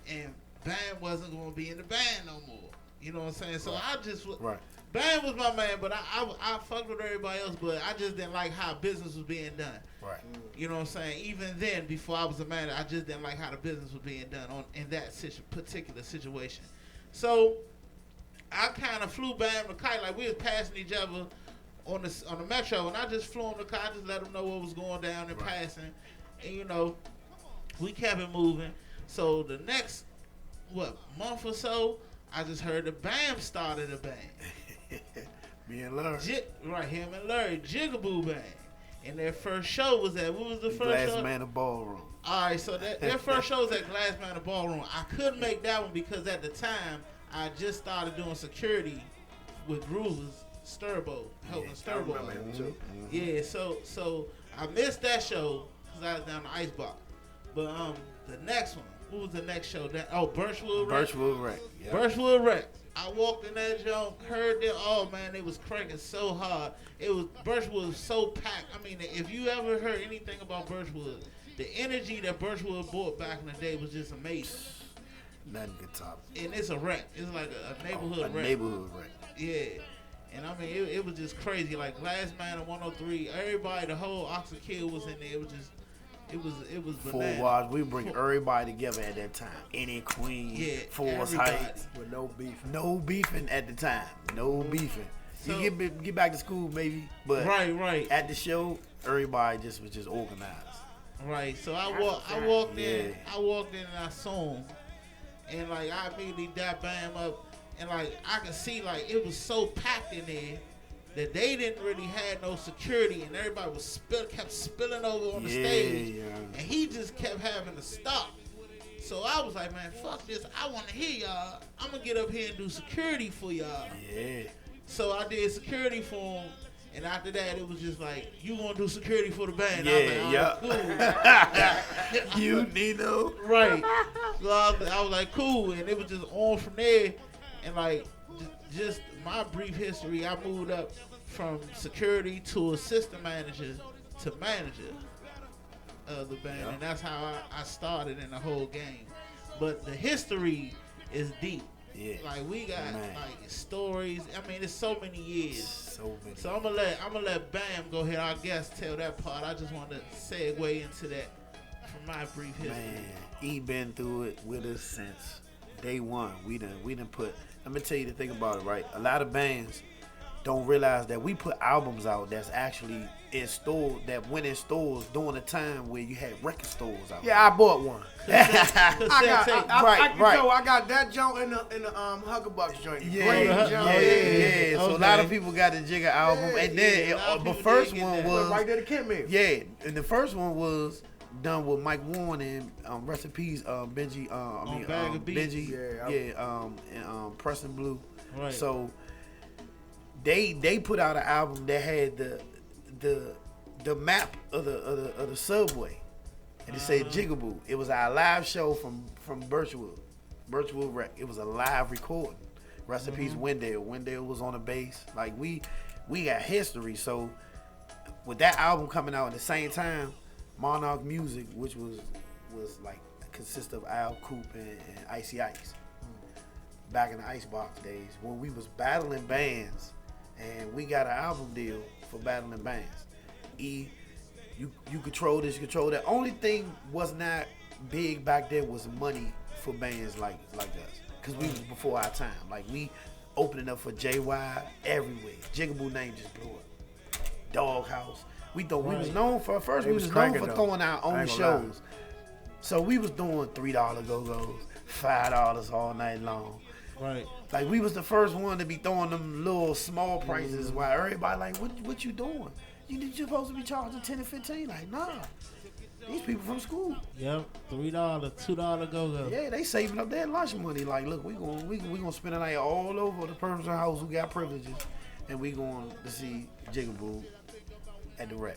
and band wasn't gonna be in the band no more. You know what I'm saying? So I just
Right.
Band was my man, but I fucked with everybody else, but I just didn't like how business was being done.
Right.
You know what I'm saying? Even then, before I was a manager, I just didn't like how the business was being done in that particular situation. So I kind of flew Band the kite, like we was passing each other on the metro, and I just flew on the kite, I just let them know what was going down and passing, and you know, we kept it moving. So the next month or so, I just heard the Bam started a band.
Me and Larry.
Right, him and Larry, Jigaboo Band. And their first show was at, what was the first
Glass
show?
Manor Ballroom.
Alright, so their first show was at Glass Manor Ballroom. I couldn't make that one because at the time, I just started doing security with Groovers, Sturbo, helping Sturbo.
remember him too.
Yeah, so I missed that show because I was down the Icebox. But the next one, what was the next show? Birchwood Rec.
Birchwood Rec. Yep.
Birchwood Rec. I walked in that joint, heard them. Oh man, they was cranking so hard. It was Birchwood was so packed. I mean, if you ever heard anything about Birchwood, the energy that Birchwood brought back in the day was just amazing.
Nothing could top it.
And it's a wreck. It's like a neighborhood
A
wreck.
neighborhood wreck.
Yeah. And I mean, it was just crazy. Like Last Man at 103, everybody, the whole Oxford Kill was in there. It was just, it was
Full
bananas.
Watch, we bring everybody together at that time. Any Queen,
Yeah,
Forest
everybody.
Heights.
With no beef.
No beefing at the time. No beefing.
So-
You get back to school maybe, but
Right.
at the show, everybody just was just organized.
Right. So I walked in.
Yeah.
I walked in and I saw him, and like I immediately dapped Bam up, and like I could see like it was so packed in there that they didn't really have no security, and everybody was kept spilling over on the stage, and he just kept having to stop. So I was like, man, fuck this. I want to hear y'all. I'm gonna get up here and do security for y'all.
Yeah.
So I did security for him. And after that, it was just like, you gonna do security for the band?
Yeah,
I was like, cool.
You, Nino.
Right. So I was like, cool. And it was just on from there. And like, just my brief history, I moved up from security to assistant manager to manager of the band.
Yeah.
And that's how I started in the whole game. But the history is deep.
Yeah.
Like we got
Man.
like stories. I mean, it's so many years.
So many.
So I'm gonna let Bam go ahead. Our guest tell that part. I just want to segue into that from my brief history.
Man, he been through it with us since day one. We done put. Let me tell you the thing about it, right? A lot of bands don't realize that we put albums out that's actually in store, that went in stores during the time where you had record stores out.
Yeah, I bought one.
Right.
I got that joint in the Huckabucks joint.
Yeah,
Great
yeah,
joint.
yeah. So a lot of
Okay.
people got the Jigga album,
Yeah,
and then
a lot of
the
people
first
did get
one
that.
was
Right there to Kent Mill.
yeah, and the first one was done with Mike Warren and rest in peace, Benji.
Bag of Beats.
Benji, and Preston Blue.
Right.
So they put out an album that had the map of the subway, and it said Jigaboo. It was our live show from Birchwood Rec. It was a live recording. Rest in peace, Wendell. Wendell was on the bass. Like we got history. So with that album coming out at the same time, Monarch Music, which was like consist of Al Coop and Icy Ice. Back in the Icebox days when we was battling bands, and we got an album deal for battling bands. You control this, you control that. Only thing was not big back then was money for bands like us, because we was before our time. Like we opening up for JY everywhere. Jigaboo name just blew up. Doghouse. We thought we was known for
They was cranking, though.
throwing our
I
own
ain't gonna lie.
shows. So we was doing $3 Go-Go's, $5 all night long.
Right.
Like we was the first one to be throwing them little small prices while everybody like, what you doing? You're supposed to be charging 10 and 15. Like, nah. These people from school.
Yep. $3, $2 go-go.
Yeah, they saving up their lunch money. Like, look, we gonna spend the night all over the person's house who got privileges, and we going to see Jigaboo at the Rec.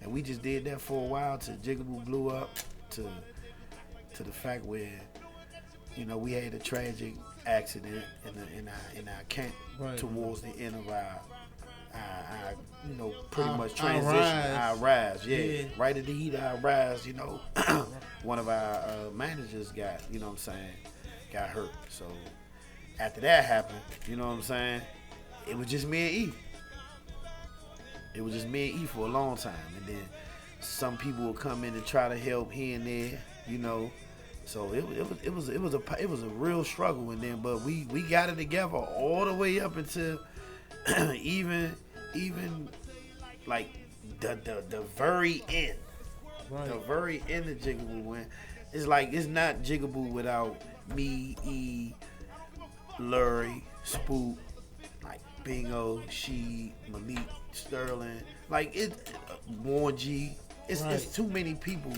And we just did that for a while till Jigaboo blew up to the fact where, you know, we had a tragic accident in our camp
Right.
towards the end of our you know, pretty much
our
transition,
rise.
our rise,
Yeah.
right at the heat of our rise, you know, one of our managers got, you know what I'm saying, got hurt. So after that happened, you know what I'm saying, it was just me and E. It was just me and E for a long time, and then some people would come in and try to help here and there, you know. So it was a real struggle, and then but we got it together all the way up until even like the very end, the very end of Jigaboo. When it's like it's not Jigaboo without me, E, Lurie, Spook, like Bingo, She, Malik, Sterling, like it, Warren G. It's too many people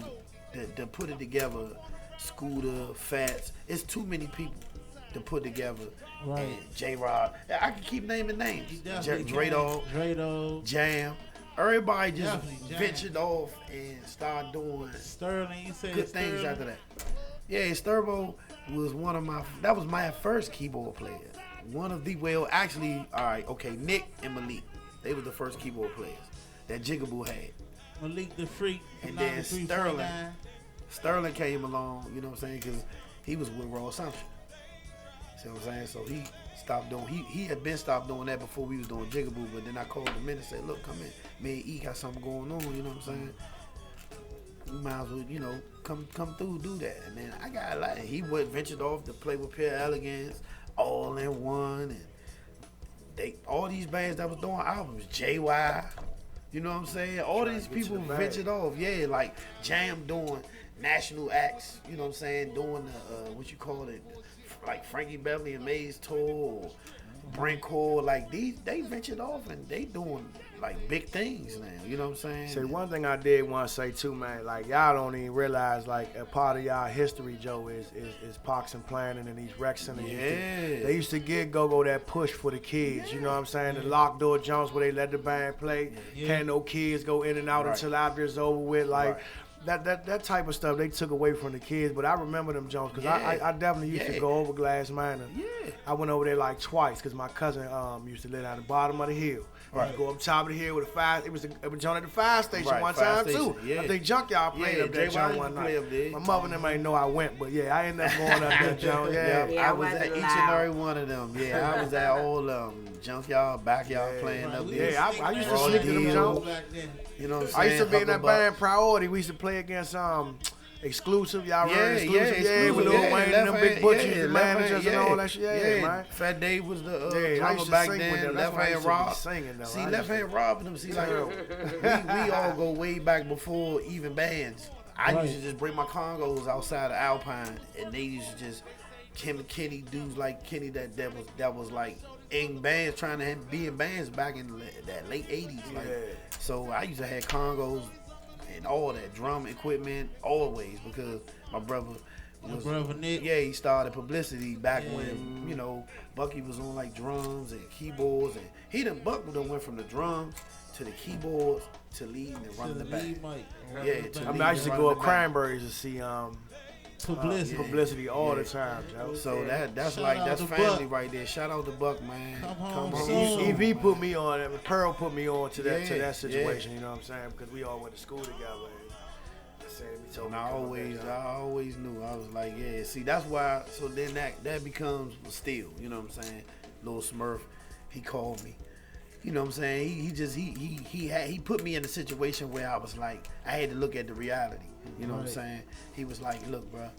that put it together. Scooter, Fats. It's too many people to put together.
Right.
And J-Rod. I can keep naming names.
Definitely
Drado, Jam. Everybody just
Definitely Jam.
ventured off and started doing
Sterling, you said
good
Sterling?
things after that. Yeah, Sturbo was that was my first keyboard player. one of the well, actually, all right, okay, Nick and Malik, they were the first keyboard players that Jigaboo had.
Malik the Freak.
And then
93.9.
Sterling came along, you know what I'm saying, because he was with Raw Assumption. See what I'm saying? So he stopped doing, he had been stopped doing that before we was doing Jigaboo, but then I called him in and said, look, come in. Me and E got something going on, you know what I'm saying? You might as well, you know, come through, do that. And then I got like, he ventured off to play with Pure Elegance, All in One, and all these bands that was doing albums, JY, you know what I'm saying? All these people ventured off, yeah, like Jam doing national acts, you know what I'm saying? Doing the, what you call it, like Frankie Beverly and Maze tour, or Brent Core, like they ventured off and they doing like big things now, you know what I'm saying?
Say one thing I did want to say too, man, like y'all don't even realize like a part of y'all history, Joe, is parks and planning and these rec centers.
Yeah.
They used to get GoGo that push for the kids, you know what I'm saying? The locked door jumps where they let the band play, can't no kids go in and out until after it's over with, like. That type of stuff they took away from the kids, but I remember them Jones because I definitely used to go over Glass Manor. Yeah. I went over there like twice because my cousin used to live down the bottom of the hill. Right. Go up top of the hill with a fire. It was John at the fire station one time too. Yeah. I think Junkyard played up there John one night. My mother and them ain't know I went, but yeah, I ended up going up there John. Yeah,
I was at each and every one of them. Yeah, I was at all Junkyard, Backyard playing up there.
Yeah, I used to sleep in them Jones.
You know what I'm saying?
I used to be in that band Priority. We used to play against Exclusive. Y'all remember Exclusive? Yeah, with Lil Wayne and them big butchers, the managers and all that shit. Yeah, man.
Fat Dave was the drummer back then. Left Hand Rob. See, Left Hand Rob and them. See, like we all go way back before even bands. I used to just bring my congos outside of Alpine, and they used to just Kenny dudes like Kenny that was like in bands, trying to be in bands back in that late 80s. Like, so I used to have congos and all that drum equipment always because my brother
Nick.
Yeah, he started publicity back when, you know, Bucky was on like drums and keyboards, and Buck went from the drums to the keyboards to leading and running the band.
I used to go up Cranberries to see publicity all the time, Joe.
So that's family right there. Shout out to Buck, man. Come home.
EV put me on, Pearl put me on to that situation. You know what I'm saying? Because we all went to school together.
And I always knew. I was like, yeah. See, that's why. So then that becomes Steel. You know what I'm saying? Lil Smurf, he called me. You know what I'm saying? He put me in a situation where I was like, I had to look at the reality. You know what I'm saying? He was like, look, bro,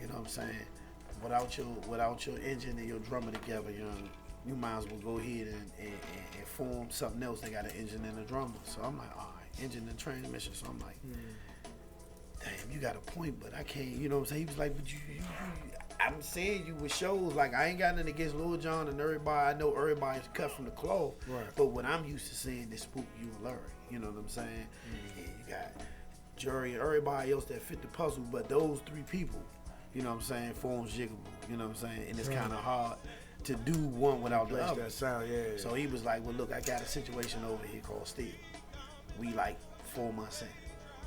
you know what I'm saying? Without your engine and your drummer together, you might as well go ahead and form something else. They got an engine and a drummer. So I'm like, all right, engine and transmission. So I'm like, damn, you got a point, but I can't. You know what I'm saying? He was like, but you I'm seeing you with shows. Like, I ain't got nothing against Lil Jon and everybody. I know everybody's cut from the cloth. Right. But what I'm used to seeing is Spook, you and Larry. You know what I'm saying? And you got Jury and everybody else that fit the puzzle. But those three people, you know what I'm saying, forms Jigaboo. You know what I'm saying? And it's kind of hard to do one without the other.
That sound, yeah.
So he was like, well, look, I got a situation over here called Steel. We like 4 months in,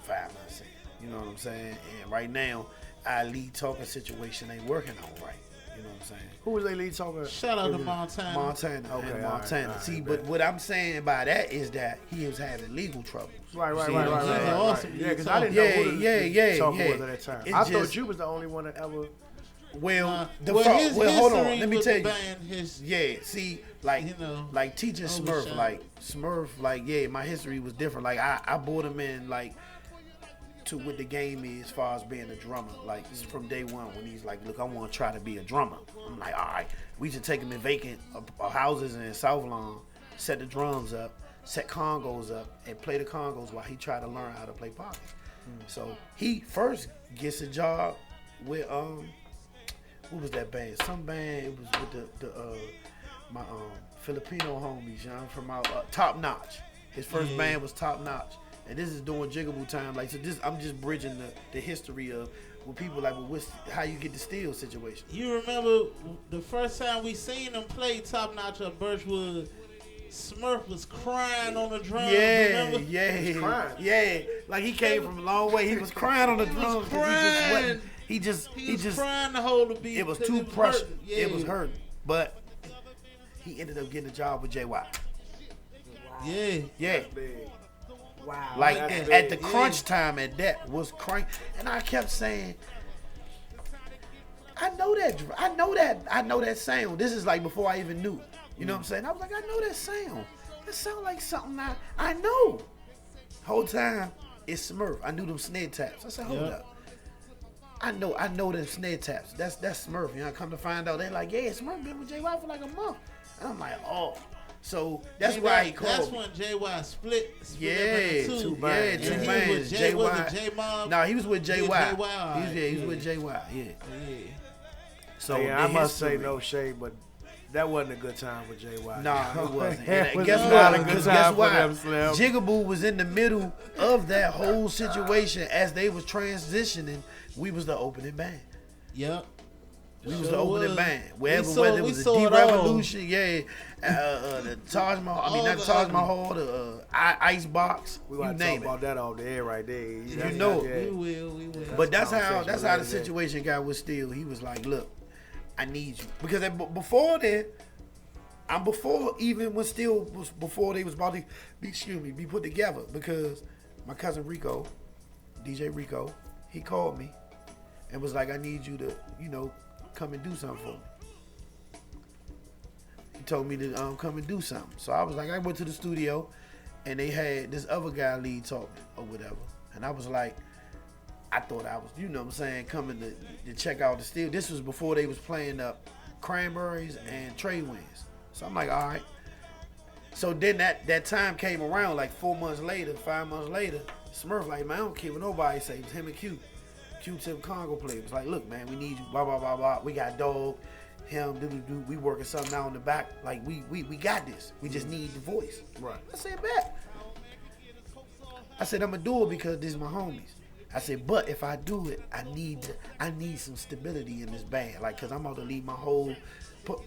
5 months in. You know what I'm saying? And right now, our lead talking situation ain't working on right. You know what I'm saying?
Who was they lead talking?
Shout out to Montana.
Okay, Montana. Right, see, but what I'm saying by that is that he was having legal troubles.
Right.
Yeah,
because I didn't know who the talker was at that time. I thought you was the only one that ever.
Hold on. Let me tell you.
Like
teaching Smurf, my history was different. Like I brought him in to what the game is as far as being a drummer. Like from day one when he's like, look, I want to try to be a drummer. I'm like, all right, we should take him in vacant houses in South Lawn, set the drums up, set congos up, and play the congos while he tried to learn how to play pocket. So he first gets a job with what was that band? Some band. It was with my Filipino homies, from out Top Notch. His first band was Top Notch. And this is during Jigaboo time. Like, so I'm just bridging the history of when people like, well, how you get the Steel situation.
You remember the first time we seen them play Top Notch at Birchwood, Smurf was crying on the drums.
Yeah. Like he came from a long way. He was crying on the drums because he just
crying to hold the beat.
It was too pressure. It was hurting. But he ended up getting a job with JY.
Yeah.
Yeah.
Big.
Wow.
Like
That's
and
big.
at the crunch time, and that was crank. And I kept saying, I know that sound. This is like before I even knew. You know what I'm saying? I was like, I know that sound. That sound like something I know. Whole time it's Smurf. I knew them snare taps. I said, hold up. I know them snare taps. That's Smurf. You know, I come to find out, they're like, yeah, Smurf been with JY for like a month. And I'm like, oh. So that's why he called
That's
me.
when JY split
Yeah,
up into two.
bands.
two
And he
bands.
was with J, was it
JY.
J-Mob?
No, he was with JY.
JY,
He was with JY. Yeah.
Yeah.
So
Yeah, I
the
must say
history-
no shade, but that wasn't a good time for JY.
Nah, it wasn't.
It
And
was
guess
not
what?
a good
Because
time
guess
for
what?
them, Slim.
Jigaboo was in the middle of that whole situation as they was transitioning. We was the opening band.
Yep.
We was
Sure
the opening
was.
band.
We
Whether
saw
it was the
it all.
D-Revolution, the Taj Mahal, I mean,
All
not
the
Taj
ugly.
Mahal, the Icebox,
We
you
want to talk
name it.
about that all day, right there.
You know it.
We will.
But that's how
conversation
the
related.
situation got with Steel. He was like, "Look, I need you," because before then, I'm before even when Steel was before they was about to be put together. Because my cousin Rico, DJ Rico, he called me and was like, "I need you to, come and do something for me." He told me to come and do something. So I was like, I went to the studio, and they had this other guy lead talking or whatever, and I was like. I thought I was, coming to check out the Steel. This was before they was playing up Cranberries and Trade Winds. So I'm like, all right. So then that time came around, like 5 months later, Smurf like, man, I don't care what nobody say. It was him and Q-Tip Congo played. It was like, look, man, we need you, blah, blah, blah, blah. We got Dog, him, do. We working something out in the back. Like, we got this. We just need the voice.
Right.
I said, bet. I said, I'm going to do it because this is my homies. I said, but if I do it, I need some stability in this band, like, cause I'm about to leave my whole.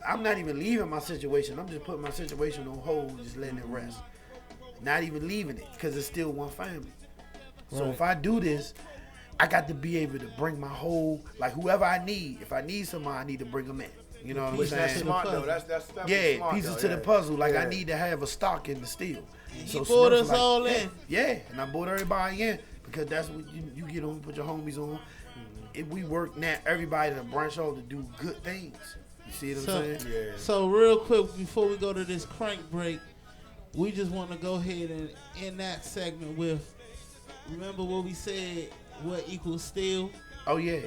I'm not even leaving my situation. I'm just putting my situation on hold, just letting it rest. Not even leaving it, cause it's still one family. So if I do this, I got to be able to bring my whole, like, whoever I need. If I need somebody, I need to bring them in. You know what I'm
Which that's
saying?
smart though. That's definitely
Yeah,
smart,
pieces
though,
to
yeah.
the puzzle. Like, I
Yeah.
need to have a stock in the Steel.
He brought
Smurf's
us all in.
Yeah, and I brought everybody in because that's what you get on, put your homies on. If we work now, everybody to branch out to do good things. You see what I'm saying?
Yeah.
So real quick before we go to this crank break, we just want to go ahead and end that segment with, remember what we said, what equals Steel?
Oh yeah,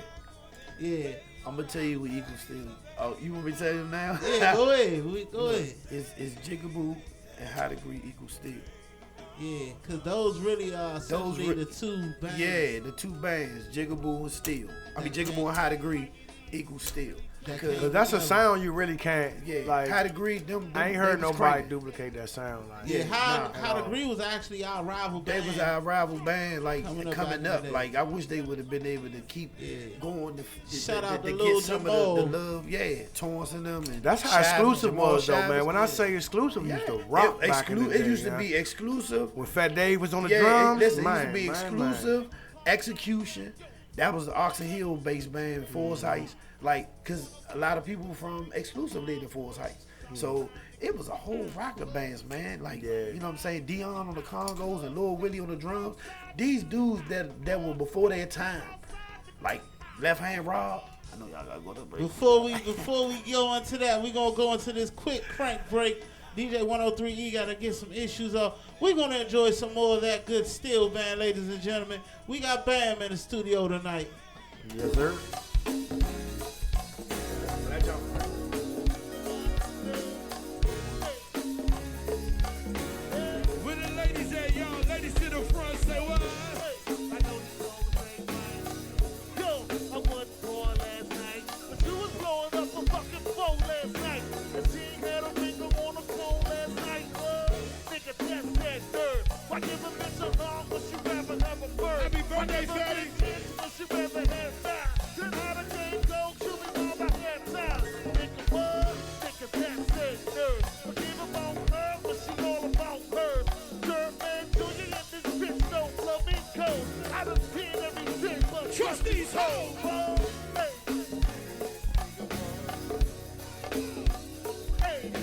Yeah.
I'm gonna tell you what equals Steel. Oh, you want me to tell you now?
Yeah, go ahead. Go ahead.
It's Jigaboo and High Degree equals Steel.
Yeah, because those really are essentially the two bands.
Yeah, the two bands, Jigaboo and Steel. I mean, Jigaboo and High Degree equals Steel.
Cause that's a sound you really can't.
Yeah,
like
High Degree, them
I ain't
they
heard
was
nobody
cranking.
duplicate that sound. Like
Yeah,
nah,
High Degree was actually our rival
They
band.
was our rival band, like
Coming up
coming
back in
up.
the day.
Like I wish they would have been able to keep going.
Shout out to
get
Lil
some
Jamal.
of the love. Yeah, Torrance and them. And
that's how
Chavez,
exclusive
Jamal
was though, man.
Chavez.
When I say exclusive, we
Yeah,
used to rock back in the day.
it used to
yeah.
be exclusive.
When Fat Dave was on the
Yeah,
drums,
listen,
man,
it used to be
man.
exclusive. Execution. That was the Oxon Hill based band, Forest Heights. Like, cause a lot of people from exclusive lived in Forest Heights. So it was a whole rock of bands, man. Like,
Yeah.
you know what I'm saying? Dion on the congos and Lil Willie on the drums. These dudes that were before their time. Like Left Hand Rob. I know y'all gotta go to the break.
Before we go into that, we're gonna go into this quick crank break. DJ 103E gotta get some issues off. We're gonna enjoy some more of that good Steel band, ladies and gentlemen. We got Bam in the studio tonight.
Yes, sir.
Where the ladies at, y'all? Ladies to the front, say what?
Yo, I wasn't born last night, but you was blowing up a fucking phone last night. And she ain't had a finger on the phone last night. Nigga, that's that dirt. Why give a bitch a hug when she rather have a bird?
Happy birthday,
Why give a
Fatty.
bitch when she rather have five? Then how the game go, shoot me while I have time. Nigga, what? Nigga, that's that dirt. Forgive about her, but she all about hers. Dirt man, Junior, and this bitch don't flamenco. I done seen everything but
Trust these hoes.
Hey. Hey.
And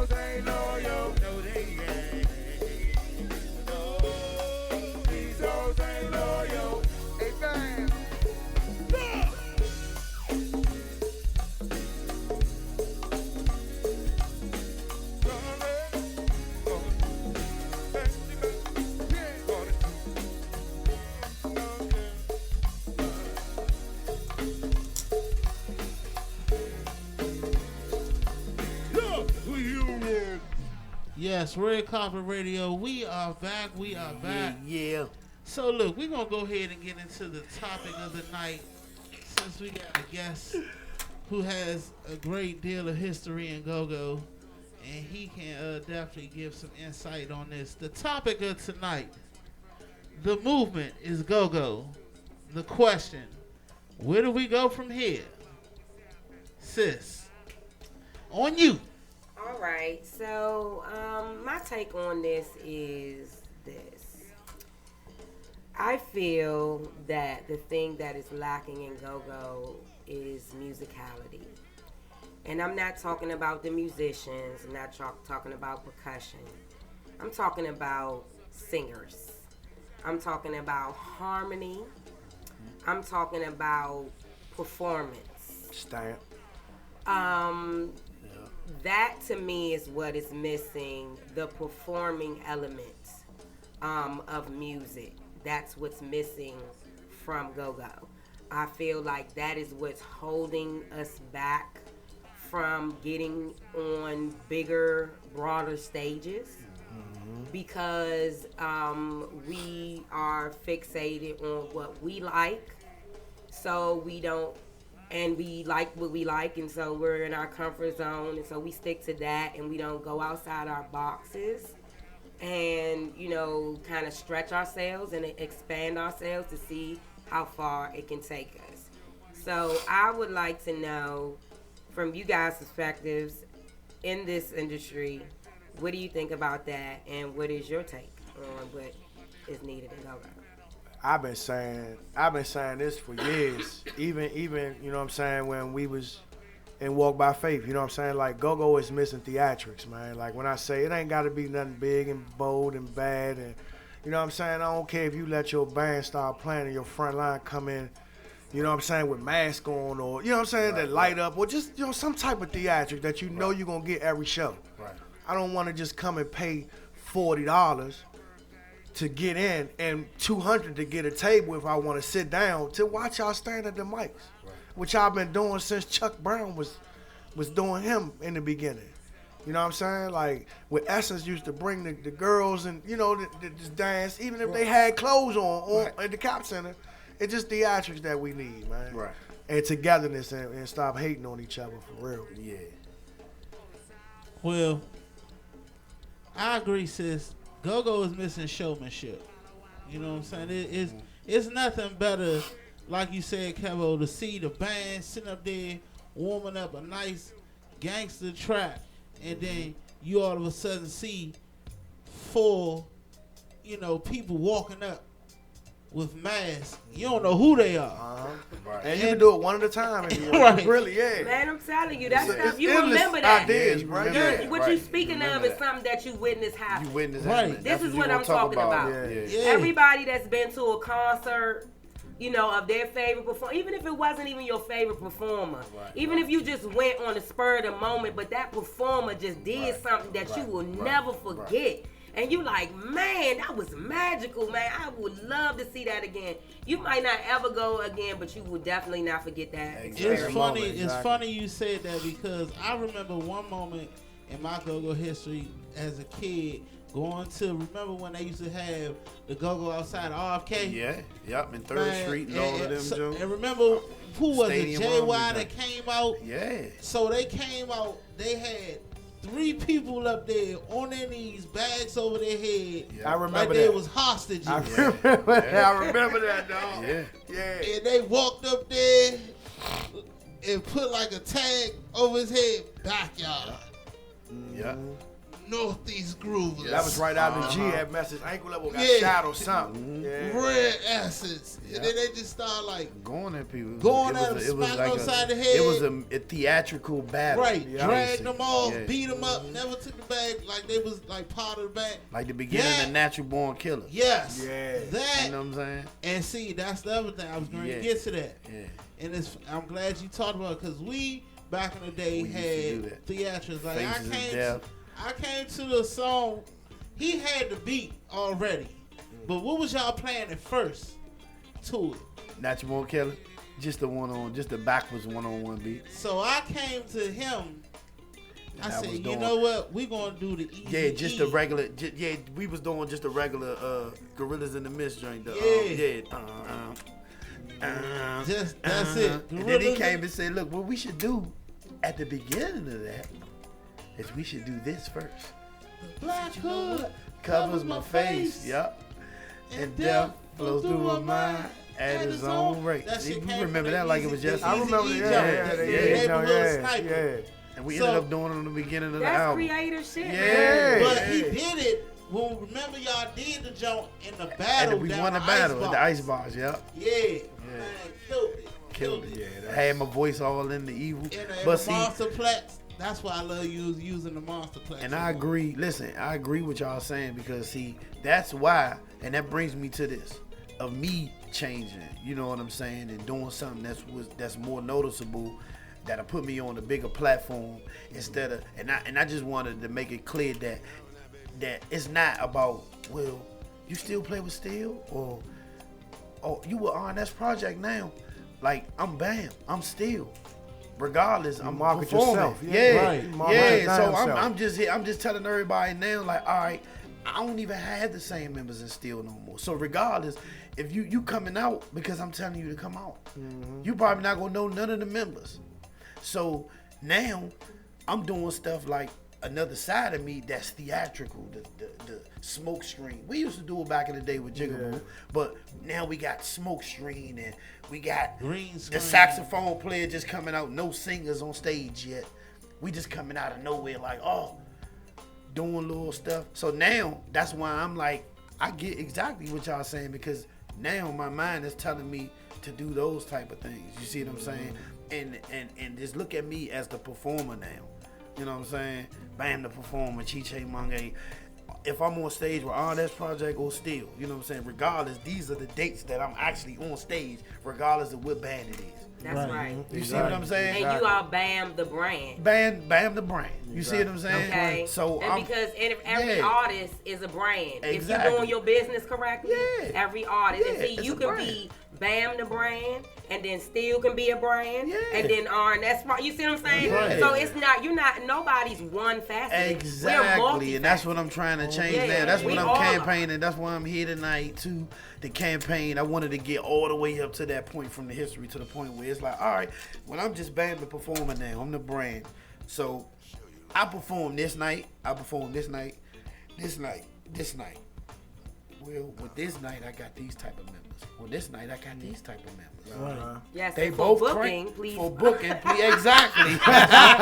hoes ain't loyal. No, they ain't. No, these hoes ain't loyal. Hey, fam.
Yes, Red Carpet Radio. We are back. We are back.
Yeah.
So look, we're gonna go ahead and get into the topic of the night, since we got a guest who has a great deal of history in GoGo, and he can definitely give some insight on this. The topic of tonight, the movement is GoGo. The question, where do we go from here? Sis, on you.
All right, so my take on this is this. I feel that the thing that is lacking in GoGo is musicality. And I'm not talking about the musicians, I'm not talking about percussion. I'm talking about singers. I'm talking about harmony. I'm talking about performance.
Stamp.
That to me is what is missing, the performing element of music. That's what's missing from GoGo. I feel like that is what's holding us back from getting on bigger, broader stages, because we are fixated on what we like, so we don't. And we like what we like, and so we're in our comfort zone, and so we stick to that, and we don't go outside our boxes and, you know, kind of stretch ourselves and expand ourselves to see how far it can take us. So I would like to know, from you guys' perspectives in this industry, what do you think about that, and what is your take on what is needed in GoGo?
I've been saying this for years. Even you know what I'm saying, when we was in Walk by Faith, you know what I'm saying? Like, GoGo is missing theatrics, man. Like, when I say it ain't gotta be nothing big and bold and bad, and you know what I'm saying? I don't care if you let your band start playing and your front line come in, you know what I'm saying, with mask on, or you know what I'm saying, that light up, or just, you know, some type of theatric that you know you're gonna get every show.
Right.
I don't wanna just come and pay $40 to get in and $200 to get a table if I want to sit down to watch y'all stand at the mics, which I've been doing since Chuck Brown was doing him in the beginning. You know what I'm saying? Like, with Essence used to bring the girls and, you know, just dance, even if they had clothes on at the Cop Center. It's just theatrics that we need, man.
Right.
And togetherness, and stop hating on each other for real.
Yeah.
Well, I agree, sis. GoGo is missing showmanship. You know what I'm saying? It's nothing better, like you said, Kevo, to see the band sitting up there warming up a nice gangster track, and then you all of a sudden see four, you know, people walking up with masks. You don't know who they are.
Right.
And you can do it one at a time if you want.
Right.
Really, yeah.
Man, I'm telling you, that
It's
stuff, you
endless
remember that.
ideas, bro.
You're- what you speaking
Remember
of is
that.
something that you witnessed happen.
You witness
Right.
that.
This is what I'm talking about.
Yeah.
Everybody that's been to a concert, you know, of their favorite performer, even if it wasn't even your favorite performer, even if you just went on the spur of the moment, but that performer just did something that you will never forget. And you like, man, that was magical, man. I would love to see that again. You might not ever go again, but you will definitely not forget that.
It's funny. It's funny you said that, because I remember one moment in my GoGo history as a kid going to. Remember when they used to have the GoGo outside RFK?
Yeah. Yep. In 3rd Street and all of them.
So, and remember who was
Stadium
it?
Room
JY
and
that came out.
Yeah.
So they came out. They had 3 people up there on their knees, bags over their head.
Yeah.
I remember
like they
that.
was hostages.
I remember that, dog.
Yeah.
Yeah.
And they walked up there and put like a tag over his head, backyard.
Yeah.
Northeast Groovers.
That was right out of the G at Message ankle level. Got
Yeah.
shot or something. Yeah.
Red Essence. And then they just start like
Going at people.
Going at them,
it was
smacking
like
them upside the head.
It was a theatrical battle.
right,
Yeah.
dragged them off,
Yeah.
beat them up, never took the bag like they was like part of the bag.
Like the beginning
That-
of Natural Born Killer.
Yes.
Yeah.
That
You know what I'm saying?
and see, that's the other thing I was going
Yeah.
to get to that.
Yeah.
And I'm glad you talked about it because we back in the day
We used to do
had
that.
theatrics. Like
Faces of Death.
I came to the song. He had the beat already, but what was y'all playing at first to it?
Natural Born Killer. Just the backwards one-on-one beat.
So I came to him. I
And I
said,
was
you
doing-
know what? We gonna do the easy.
Yeah, just the
E.
regular. We was doing just a regular Gorillas in the Mist joint.
Just that's it.
And then he came and said, "Look, what we should do at the beginning of that is we should do this first.
Black hood
Covers my face, yup, and death flows through my mind at his own rate."
That
See,
shit
we
came
remember
from
that
the
like it
Easy-
was
the
just.
I remember.
Easy E
Yeah,
joint, the
yeah,
neighborhood
yeah,
sniper.
yeah.
And we
So-
ended up doing it on the beginning of the
That's
album.
creative shit,
Yeah.
man.
But he did it. Well, remember y'all did the joint in the battle.
And we
down
won the
Ice
battle at
Box.
the Ice Box, yep.
Yeah, man, killed it.
Killed it.
Yeah,
I had my voice all in the evil.
In
But
the
see,
Monsterplex. That's why I love you using the Monsterplex.
and I agree. Listen, I agree with y'all saying because see, that's why, and that brings me to this of me changing. You know what I'm saying, and doing something that's more noticeable, that'll put me on a bigger platform instead of. And I just wanted to make it clear that it's not about, well, you still play with Steel or you were on this project now. Like I'm Bam, I'm Steel. Regardless, I'm
market
performing.
yourself.
Yeah,
Right. You market your
yeah. So
damn self.
I'm just here. I'm just telling everybody now, like, all right, I don't even have the same members in Steel no more. So regardless, if you coming out because I'm telling you to come out, you probably not gonna know none of the members. So now I'm doing stuff like another side of me that's theatrical, the smoke screen. We used to do it back in the day with Jigaboo, but now we got smoke screen and we got
Green
the
screen.
saxophone player just coming out, no singers on stage yet. We just coming out of nowhere like, doing little stuff. So now that's why I'm like, I get exactly what y'all saying because now my mind is telling me to do those type of things. You see what I'm saying? And just look at me as the performer now. You know what I'm saying? Bam, the performer, Chiche Mange. If I'm on stage with on this project or Steel, you know what I'm saying? Regardless, these are the dates that I'm actually on stage, regardless of what band it is.
That's right.
You see what I'm saying?
And you are Bam the brand.
Bam the brand. You see what I'm saying?
Okay.
So
and because every
yeah.
artist is a brand. If
Exactly.
you're doing your business correctly,
Yeah.
every artist.
Yeah,
And see,
it's
you
a
can
brand.
be Bam the brand, and then Steel can be a brand,
Yeah.
and then that's right. You see what I'm saying?
Right.
So it's not nobody's one facet.
Exactly, and that's what I'm trying to change
Yeah,
now. That's what
we
I'm
all are.
campaigning. That's why I'm here tonight too. The campaign. I wanted to get all the way up to that point from the history to the point where it's like, all right, when I'm just Bam the performer now, I'm the brand. So I perform this night. I perform this night. This night. This night. Well, with this night, I got these type of members. Well, this night, I got these type of members.
Yes,
They
and
both
for
crank-
booking, please.
For booking, please. Exactly.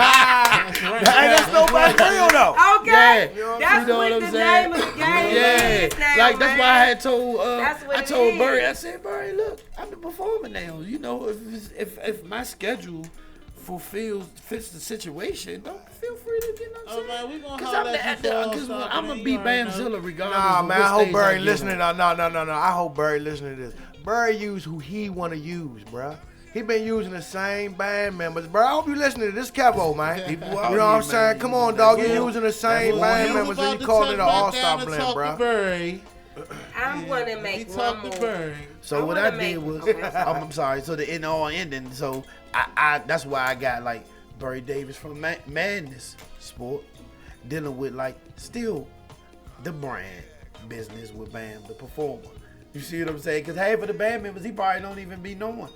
Hey, that's nobody real though.
Okay,
Yeah.
that's
You know
what
what
the
I'm saying?
name of the game
Yeah,
is now,
like that's
man.
why I had told
That's what
I
it
told
is.
Barry, I said, Barry, look, I'm the performer now. You know, if my schedule fits the situation, don't feel free to get
Oh man, we gonna
because
holler at you for
I'm
all
gonna be Bamzilla regardless.
Nah,
of
man,
what
I hope
stage
Barry
get
listening.
on.
No. I hope Barry listening to this. Barry use who he want to use, bruh. He been using the same band members, bro. I hope you listening to this Capo, man.
People
You know
out
what
here,
I'm saying?
man.
Come on, dog.
That's
You
what-
using the same
what
band
you
members and you calling it an all-star blend, bruh.
I'm gonna
He
make one
talked
more.
to Bird.
So
I
what
wanna
I did
make-
was,
okay, sorry.
I'm sorry. So the in all ending. So I that's why I got like Barry Davis from Madness Sport dealing with like still the brand business with Bam the performer. You see what I'm saying? Because half of the band members he probably don't even be knowing,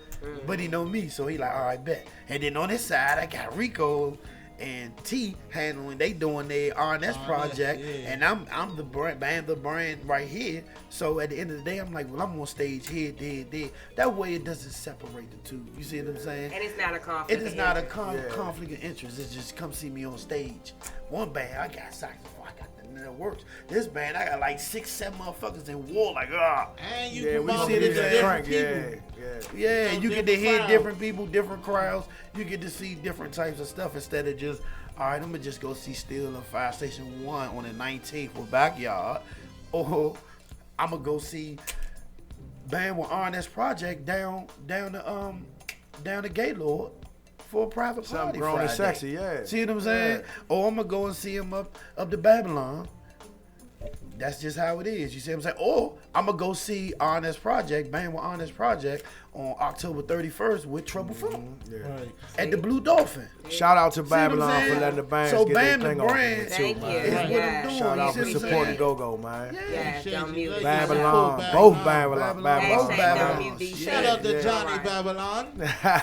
but he know me, so he like, all right, bet. And then on this side I got Rico and T handling, they doing their RNS project,
yeah.
and I'm the brand, Bam the brand right here. So at the end of the day, I'm like, well, I'm on stage here, there. That way it doesn't separate the two. You see what I'm saying?
And it's not a
It
conflict.
is
of
not a
interest.
conflict of interest. It's just come see me on stage. One band, I got saxophone. got nothing that works. This band, I got like 6, 7 motherfuckers in war, like, ah.
And you
Yeah, we
promote
see
it to
this at
different
Crank.
people.
Yeah.
Yeah,
So
you get to
different
hear
crowds.
different people, different crowds. You get to see different types of stuff instead of just, all right, I'm going to just go see Steel and Fire Station 1 on the 19th with Backyard. Or I'm going to go see band with Honest Project down the Gaylord for a private
Something
party
grown and
Friday.
sexy, yeah.
See what I'm saying? Or I'm gonna go and see him up to Babylon. That's just how it is. You see what I'm saying? Or I'm gonna go see Honest Project, band with Honest Project on October 31st with Trouble Funk
Right.
at the Blue Dolphin.
Shout out to
See what I'm
Babylon
saying?
for letting the bands
So
get
Bam
their
the
thing off
brand
here, too,
Thank
man.
you.
is what
Yeah.
I'm doing.
Shout out
you
for
see what I'm
supporting
saying?
Go-Go, man.
Yeah, don't mute it.
Babylon,
Babylon.
both Babylon.
Babylon.
Hashtag
Babylon.
don't mute these
Shout
shit.
out to
Yeah.
Johnny
Alright.
Babylon.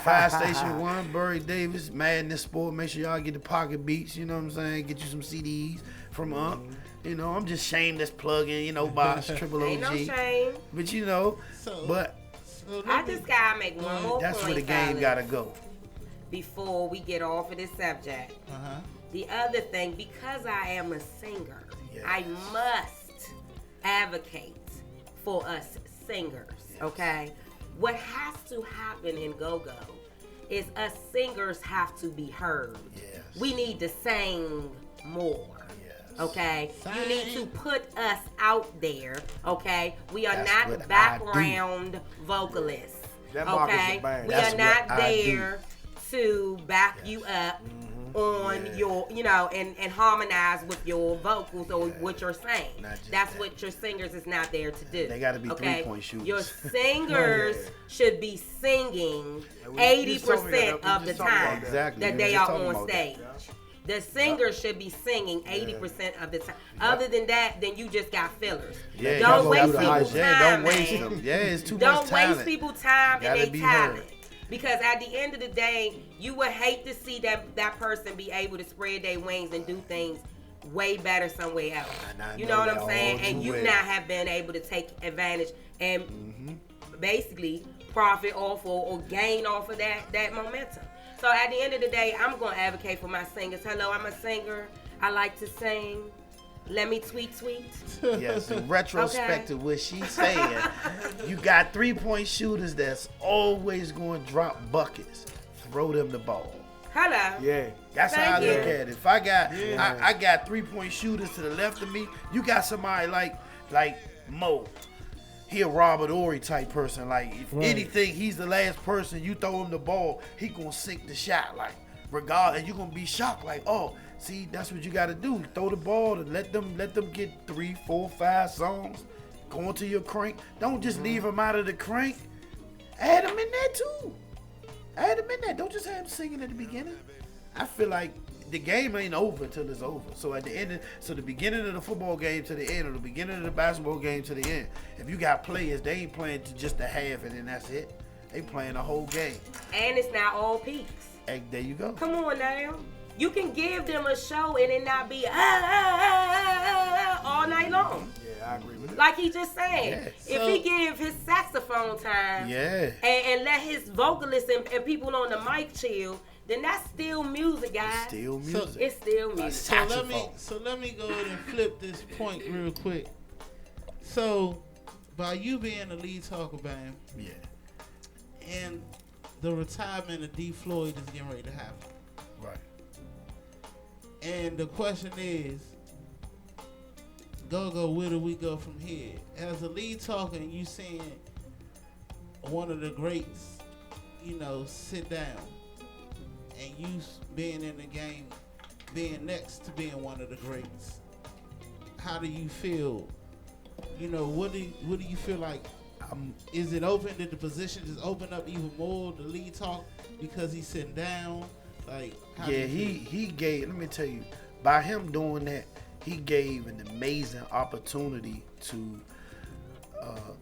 Fire Station 1, Burry Davis, Madness Sport. Make sure y'all get the pocket beats, you know what I'm saying? Get you some CDs from You know, I'm just shameless plugging, you know, Boss, Triple
Ain't no
OG.
shame.
But you know,
So,
but
so
I
let me-
just gotta make one more
that's
point,
where the game
fellas,
gotta go.
before we get off of this subject. The other thing, because I am a singer,
Yes.
I must advocate for us singers, okay? What has to happen in GoGo is us singers have to be heard.
Yes.
We need to sing more.
Yes.
Okay, you need to
Sing.
put us out there. Okay, we are
That's
not
what I
background vocalists.
That market's
Okay,
a band.
we
That's
are
what
not
I do.
there to back you up on your, and harmonize with your vocals or what you're saying.
Not just
That's
that.
what your singers is not there to do.
They gotta be
okay?
three-point shooters.
Your singers should be singing
we
80%
just
of the
talked about
time
that.
Exactly.
that
We
they
just
are
talking
on
about
stage. The singer should be singing 80% of the time. Other than that, then you just got fillers.
Yeah,
Don't
y'all
waste
gotta be
people's
hype. Yeah,
time,
don't waste
man.
them. Yeah, it's too much
Don't
talent.
waste people's time and
Gotta
their
be
talent.
heard.
Because at the end of the day, you would hate to see that person be able to spread their wings and do things way better somewhere else.
And I
You
know
know what
that
I'm saying?
all
And
too
you
well.
not have been able to take advantage and basically profit off or gain off of that momentum. So at the end of the day, I'm going to advocate for my singers. Hello, I'm a singer. I like to sing. Let me tweet.
Yes, in retrospect to what she's saying, you got 3-point shooters that's always going to drop buckets. Throw them the ball.
Hello.
Yeah.
That's
Thank
how I
you.
look at it. If I got, I got 3-point shooters to the left of me. You got somebody like Mo. He a Robert Ory type person. Like if anything, he's the last person. You throw him the ball, he gonna sink the shot. Like regardless, and you gonna be shocked. Like see, that's what you gotta do. Throw the ball and let them get 3, 4, 5 songs. Go into your crank. Don't just leave them out of the crank. Add them in there too. Add them in there. Don't just have them singing at the beginning. I feel like the game ain't over until it's over. So at the end, so the beginning of the football game to the end, or the beginning of the basketball game to the end, if you got players, they ain't playing to just the half and then that's it. They playing the whole game.
And it's not all peaks.
Hey, there you go.
Come on now. You can give them a show and it not be all night long.
Yeah, I agree with that.
Like he just said.
Yeah.
If he give his saxophone time
Yeah.
and let his vocalists and people on the mic chill, then that's still music, guys.
Still music.
It's still music.
So let me go ahead and flip this point real quick. So, by you being the lead talker, band,
Yeah.
and the retirement of D. Floyd is getting ready to happen.
Right.
And the question is, GoGo, where do we go from here? As a lead talker, and you seeing one of the greats, sit down, and you being in the game, being next to being one of the greats, how do you feel? What do you feel like? Is it open? Did the position just open up even more? The lead talk because he's sitting down. Like how do
Yeah,
you feel?
he gave. Let me tell you, by him doing that, he gave an amazing opportunity to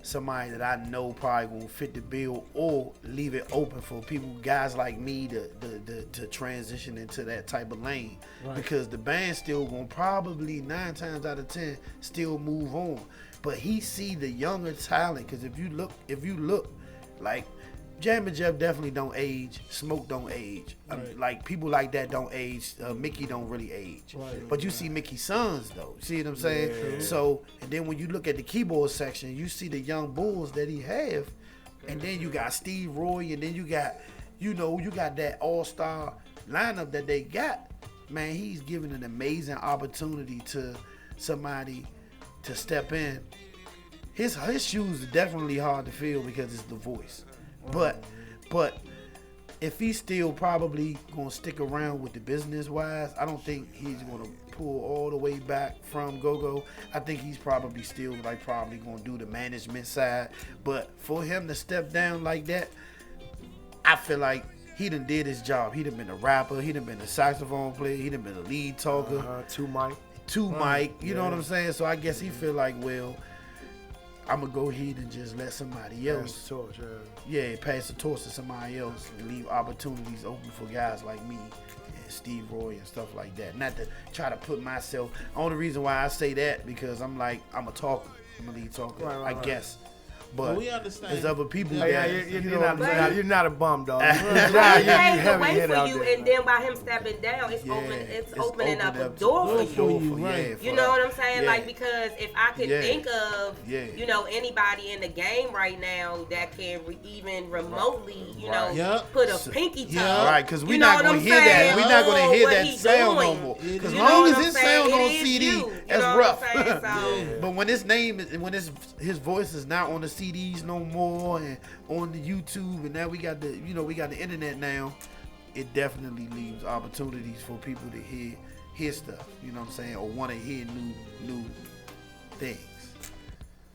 somebody that I know probably gonna fit the bill, or leave it open for people, guys like me, to transition into that type of lane.
Right.
Because the band still gonna probably 9 times out of 10 still move on. But he see the younger talent. Because if you look, like Jam and Jeff definitely don't age. Smoke don't age. Like people like that don't age. Mickey don't really age. But you see Mickey's sons though. See what I'm saying?
Yeah.
So and then when you look at the keyboard section, you see the young bulls that he have, and then you got Steve Roy, and then you got, you got that all-star lineup that they got. Man, he's giving an amazing opportunity to somebody to step in. His shoes are definitely hard to fill because it's the voice. But if he's still probably gonna stick around with the business wise, I don't think he's gonna pull all the way back from GoGo. I think he's probably still probably gonna do the management side. But for him to step down like that, I feel like he done did his job. He done been a rapper. He done been a saxophone player. He done been a lead talker.
Two Mike.
You know what I'm saying? So I guess he feel like, well, I'm gonna go ahead and just let somebody else. Pass the torch to somebody else and leave opportunities open for guys like me and Steve Roy and stuff like that. Not to try to put myself. Only reason why I say that because I'm a talker. I'm a lead talker. I guess. But
we understand.
there's other people
You're not a bum, dog.
He paved the way for you, and then by him stepping down, it's opening up a door for you. You know what I'm saying?
Yeah.
Like, because if I could think of,
Yeah.
Anybody in the game right now that can even remotely, put a pinky toe.
Right, because we're not going to hear that. We're not going to hear that sound no more. Because as long as his sound on CD, that's rough. But when his name is, when his voice is not on the CDs no more and on the YouTube, and now we got the the internet now, it definitely leaves opportunities for people to hear stuff, you know what I'm saying, or want to hear new things.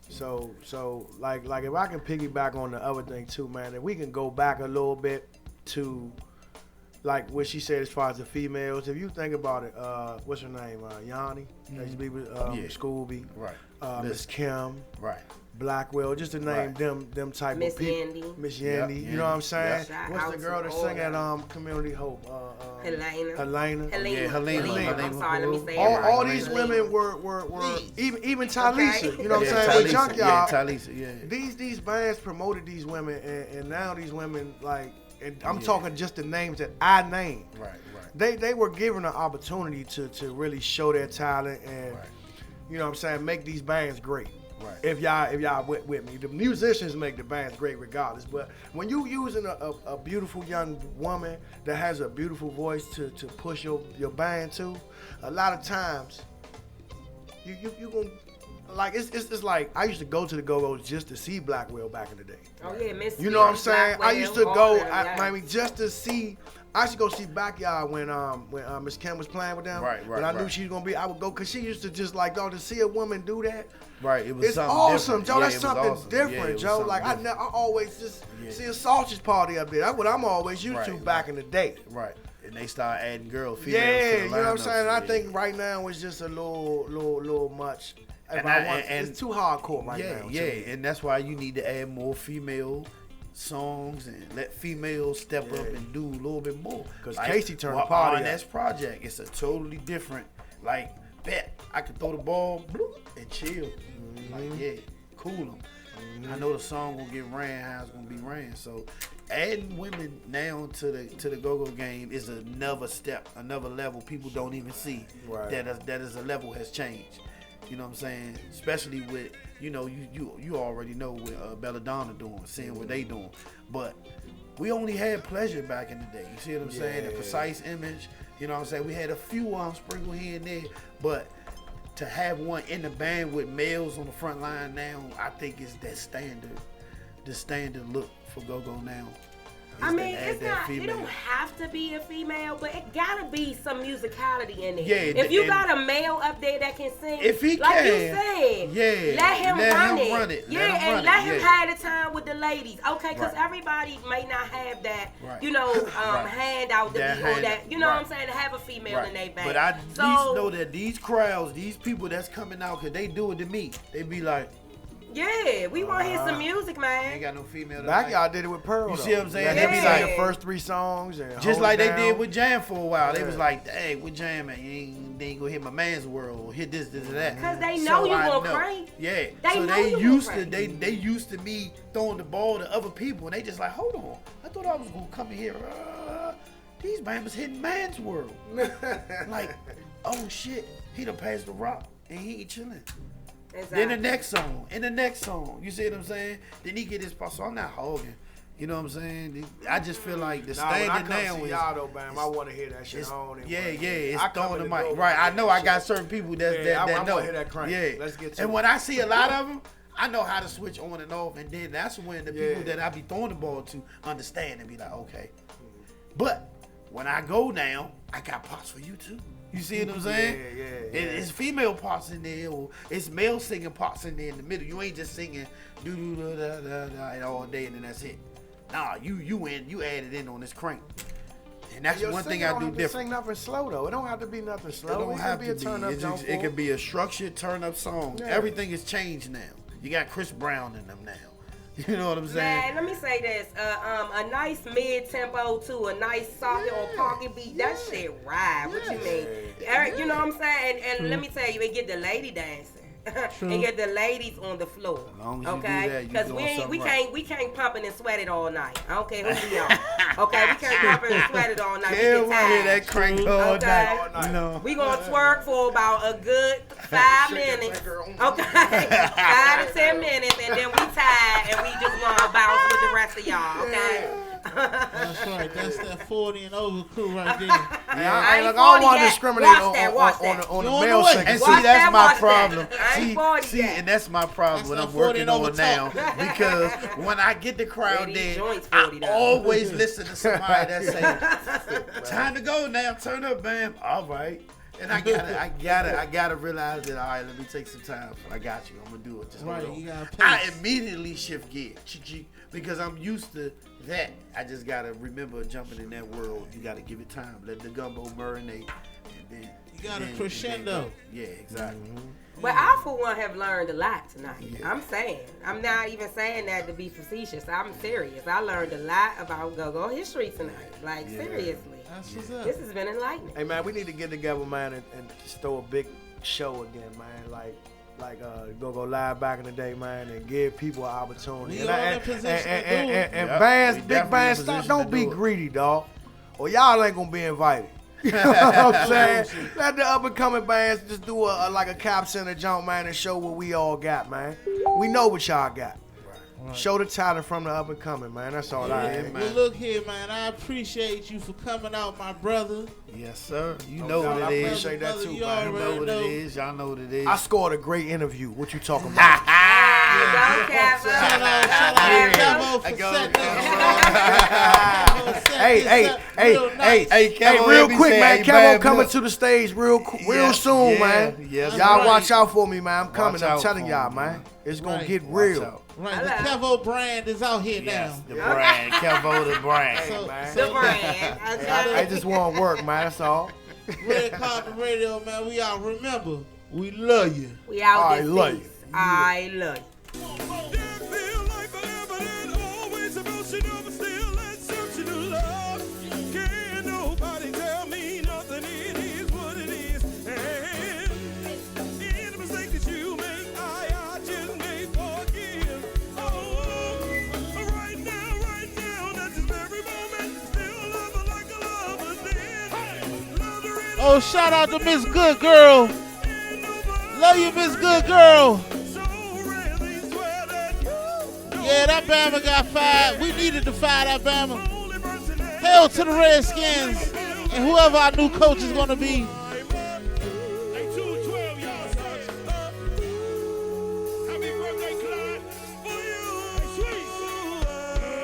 So like if I can piggyback on the other thing too, man, if we can go back a little bit to like what she said as far as the females. If you think about it, what's her name? Yanni, used to be with Scooby,
right?
Miss Kim,
right?
Blackwell, just to name them type of people. Miss Yandy, you know what I'm saying?
Yep.
What's the girl that sang at Community Hope?
Helena.
Helena.
I'm sorry, let me say it
all these women were even Talisa, you know what I'm saying? With Junkyard,
Talisa,
these bands promoted these women, and now these women and I'm talking just the names that I named.
Right.
They were given an opportunity to really show their talent and you know what I'm saying, make these bands great.
Right.
If y'all with me, the musicians make the bands great regardless. But when you using a beautiful young woman that has a beautiful voice to push your band to, a lot of times you gonna it's like I used to go to the GoGo's just to see Blackwell back in the day.
Oh yeah, Miss.
You know what I'm saying? I used to go, just to see. I used to go see Backyard when Miss Kim was playing with them.
Right.
When I knew she was gonna be, I would go because she used to just to see a woman do that.
Right. It was
it's
something
awesome,
different.
Joe.
Yeah,
That's something
awesome.
different, Joe. Like I always just see a sausage party up there. That's what I'm always used to back in the day.
Right. And they start adding females.
Yeah,
to the
you know what I'm saying. I
lineups.
think right now it's just a little much. It's too hardcore right now.
Yeah, and that's why you need to add more female songs and let females step up and do a little bit more.
Because Casey turned the party
on that project. It's a totally different, bet I can throw the ball and chill. Cool them. I know the song gonna get ran how it's gonna be ran. So adding women now to the GoGo game is another step, another level people don't even see.
Right.
That is a level has changed. You know what I'm saying? Especially with, you already know what Belladonna doing, seeing what they doing. But we only had Pleasure back in the day. You see what I'm saying? The Precise Image. You know what I'm saying? We had a few sprinkled here and there. But to have one in the band with males on the front line now, I think is the standard look for GoGo now.
I mean, it's not. It don't have to be a female, but it gotta be some musicality in it.
Yeah,
if you got a male up there that can sing,
if he
like
can,
you said, let him run it. Yeah, and let him have the time with the ladies. Okay, because everybody may not have that, hand out to be on that. You know what I'm saying? To have a female in their band.
But I at least know that these crowds, these people that's coming out, cause they do it to me. They be like,
Yeah, we want to hear some music,
Ain't
man.
got no female.
Backyard did it with Pearl.
You
though.
see what I'm saying?
Let
They
him
be
sing
like-
the first 3 songs. And
Just
hold
like
it
they
down.
did with Jam for a while. They
Yeah.
was like, hey, with Jam, man, they ain't gonna hit my man's world, hit this, and that.
Because they know you
I
gonna
know.
crank.
Yeah.
They
So
know
they
you
used
gonna
to
crank.
they used to me throwing the ball to other people, and they just like, hold on, I thought I was gonna come in here. These man was hitting man's world. Like, oh shit, he done passed the rock and he ain't chilling.
Exactly.
Then the next song, you see what I'm saying? Then he get his part. So I'm not hogging. You know what I'm saying? I just feel like the
Nah, when I
standard
come
now
see
is
y'all though, Bam, I want to hear that shit
it's,
on. And
yeah,
whatever.
it's
I come
throwing the
in
mic.
door
Right,
with
I
that
know I
shit.
got certain people that
Yeah, I
that
wanna
know.
hear that crank.
Yeah,
Let's get to
and
it.
when I see a lot of them, I know how to switch on and off, and then that's when the people
Yeah.
that I be throwing the ball to understand and be like, okay. But when I go now, I got parts for you too. You see what I'm saying?
Yeah.
It's female parts in there, or it's male singing parts in there in the middle. You ain't just singing do do da da da all day and then that's it. Nah, you added in on this crank, and that's
Yo,
one thing
singer
I
don't
do
have to
different.
Sing nothing slow though. It don't have to be nothing slow.
It don't have
can
to
be a turn up
be.
jump
It could be a structured turn up song.
Yeah.
Everything has changed now. You got Chris Brown in them now. You know what I'm saying?
Man, let me say this. A nice mid-tempo to a nice soft or party beat, that shit ride. What you mean? You know what I'm saying? And let me tell you, it get the lady dancing. And get the ladies on the floor.
As long as you do
okay?
that, you
Because
doing something
we
right.
can't pump it and sweat it all night. I don't care who we are. Okay, we can't pump it and sweat it all night. We
Yeah,
get
want to hear that
tired.
crank all
Okay.
night. You know.
We gonna twerk for about a good 5 minutes. Okay, 5 to 10 minutes, and then we tired and we just wanna bounce with the rest of y'all. Okay.
That's right. That's that 40 and over crew right there.
I
ain't
don't want
40
to
yet.
discriminate
Watch
on
that, watch
the
that.
on
You
the
on the
male
way.
singers.
And
Watch
see, that's
that,
my
watch that.
problem.
I ain't 40 yet.
And that's my problem
That's
when
that
I'm
40
working
and
on
over
now.
talk.
Because when I get the crowd
Yeah, these
there,
joints
I
40 though.
always listen to somebody that say, "Time to go now. Turn up, bam." All right. And I gotta realize that. All right, let me take some time. I got you. I'm gonna do it. Just hold
Right,
on.
you gotta
I
pace.
immediately shift gear, because I'm used to that. I just gotta remember jumping in that world. You gotta give it time. Let the gumbo marinate, and then
You gotta
then
crescendo.
go. Yeah, exactly.
But I, for one, have learned a lot tonight. I'm saying. I'm not even saying that to be facetious. I'm serious. I learned a lot about GoGo history tonight. Like, seriously.
That's what's up.
This has been enlightening.
Hey man, we need to get together, man, and just throw a big show again, man. Like go live back in the day, man, and give people an opportunity.
We all in position to do it.
And
Yep,
bands,
we
big
definitely
bands,
in
stop,
position
don't
to
be
do it.
greedy, dog, or y'all ain't gonna be invited. You know what I'm saying? Let the up and coming bands just do a like a Cap Center jump, man, and show what we all got, man. We know what y'all got. Show the talent from the up and coming, man. That's all I
Yeah,
ask.
man.
Well, look here, man. I appreciate you for coming out, my brother.
Yes, sir. You
No
know
doubt.
what
I
it is.
appreciate that too,
You
man.
You
already
know what
know.
it is. Y'all know what it is.
I scored a great interview. What you talking about?
Go, Cap.
Shout out Camo for
I go-
setting this.
Hey,
Camo,
real
let me
quick,
say,
man.
hey,
Camo
Bam,
coming
look.
to the stage real
Yeah,
soon,
yeah,
man.
yes,
Y'all
right.
watch out for me, man. I'm coming. I'm
out
telling
for
y'all,
me,
man. It's gonna
Right.
get
Watch
real.
out.
Right, the
Hello.
Kevo brand is out here
Yes,
now.
the brand. Kevo the brand.
So,
man.
The brand.
I just want to work, man. That's all.
Red Carpet Radio, man, we out. Remember, we love you.
We out
I
this
love
piece.
you.
I love you.
Feel like forever and always emotional, but still exceptional love. Can't nobody tell me nothing. It is what it is. And any mistake that you make, I just may forgive. Oh, right now, that's this very moment. Still love her like a lover did. Love her in
Oh, shout out to Miss Good Girl. Love you, Miss Good Girl.
so rarely swear that you
Yeah, that Bama got fired. We needed to fire that Bama.
only person that
Hell to the Redskins. And whoever our new coach is going to be.
Hey, 212, y'all, son. Happy birthday, Clyde. For you. Hey, sweet.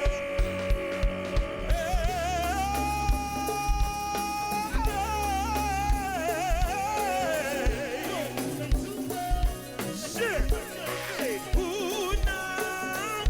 Shit. Hey, ooh, now.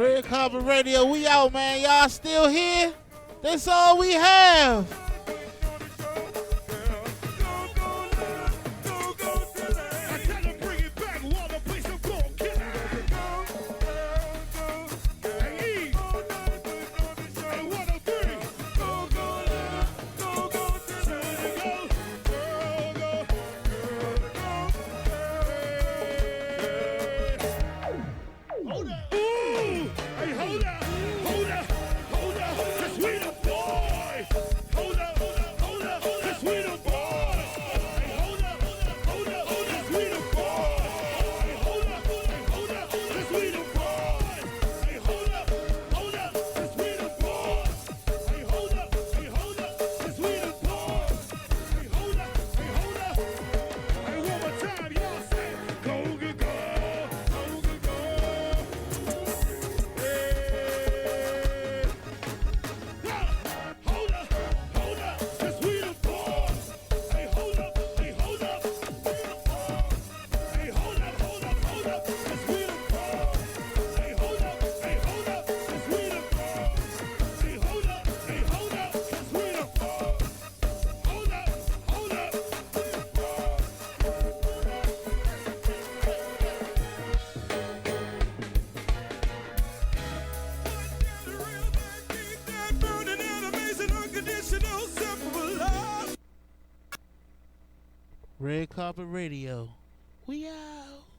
Red Carpet Radio, we out, man. Y'all still here? That's all we have. Red Carpet Radio. We out.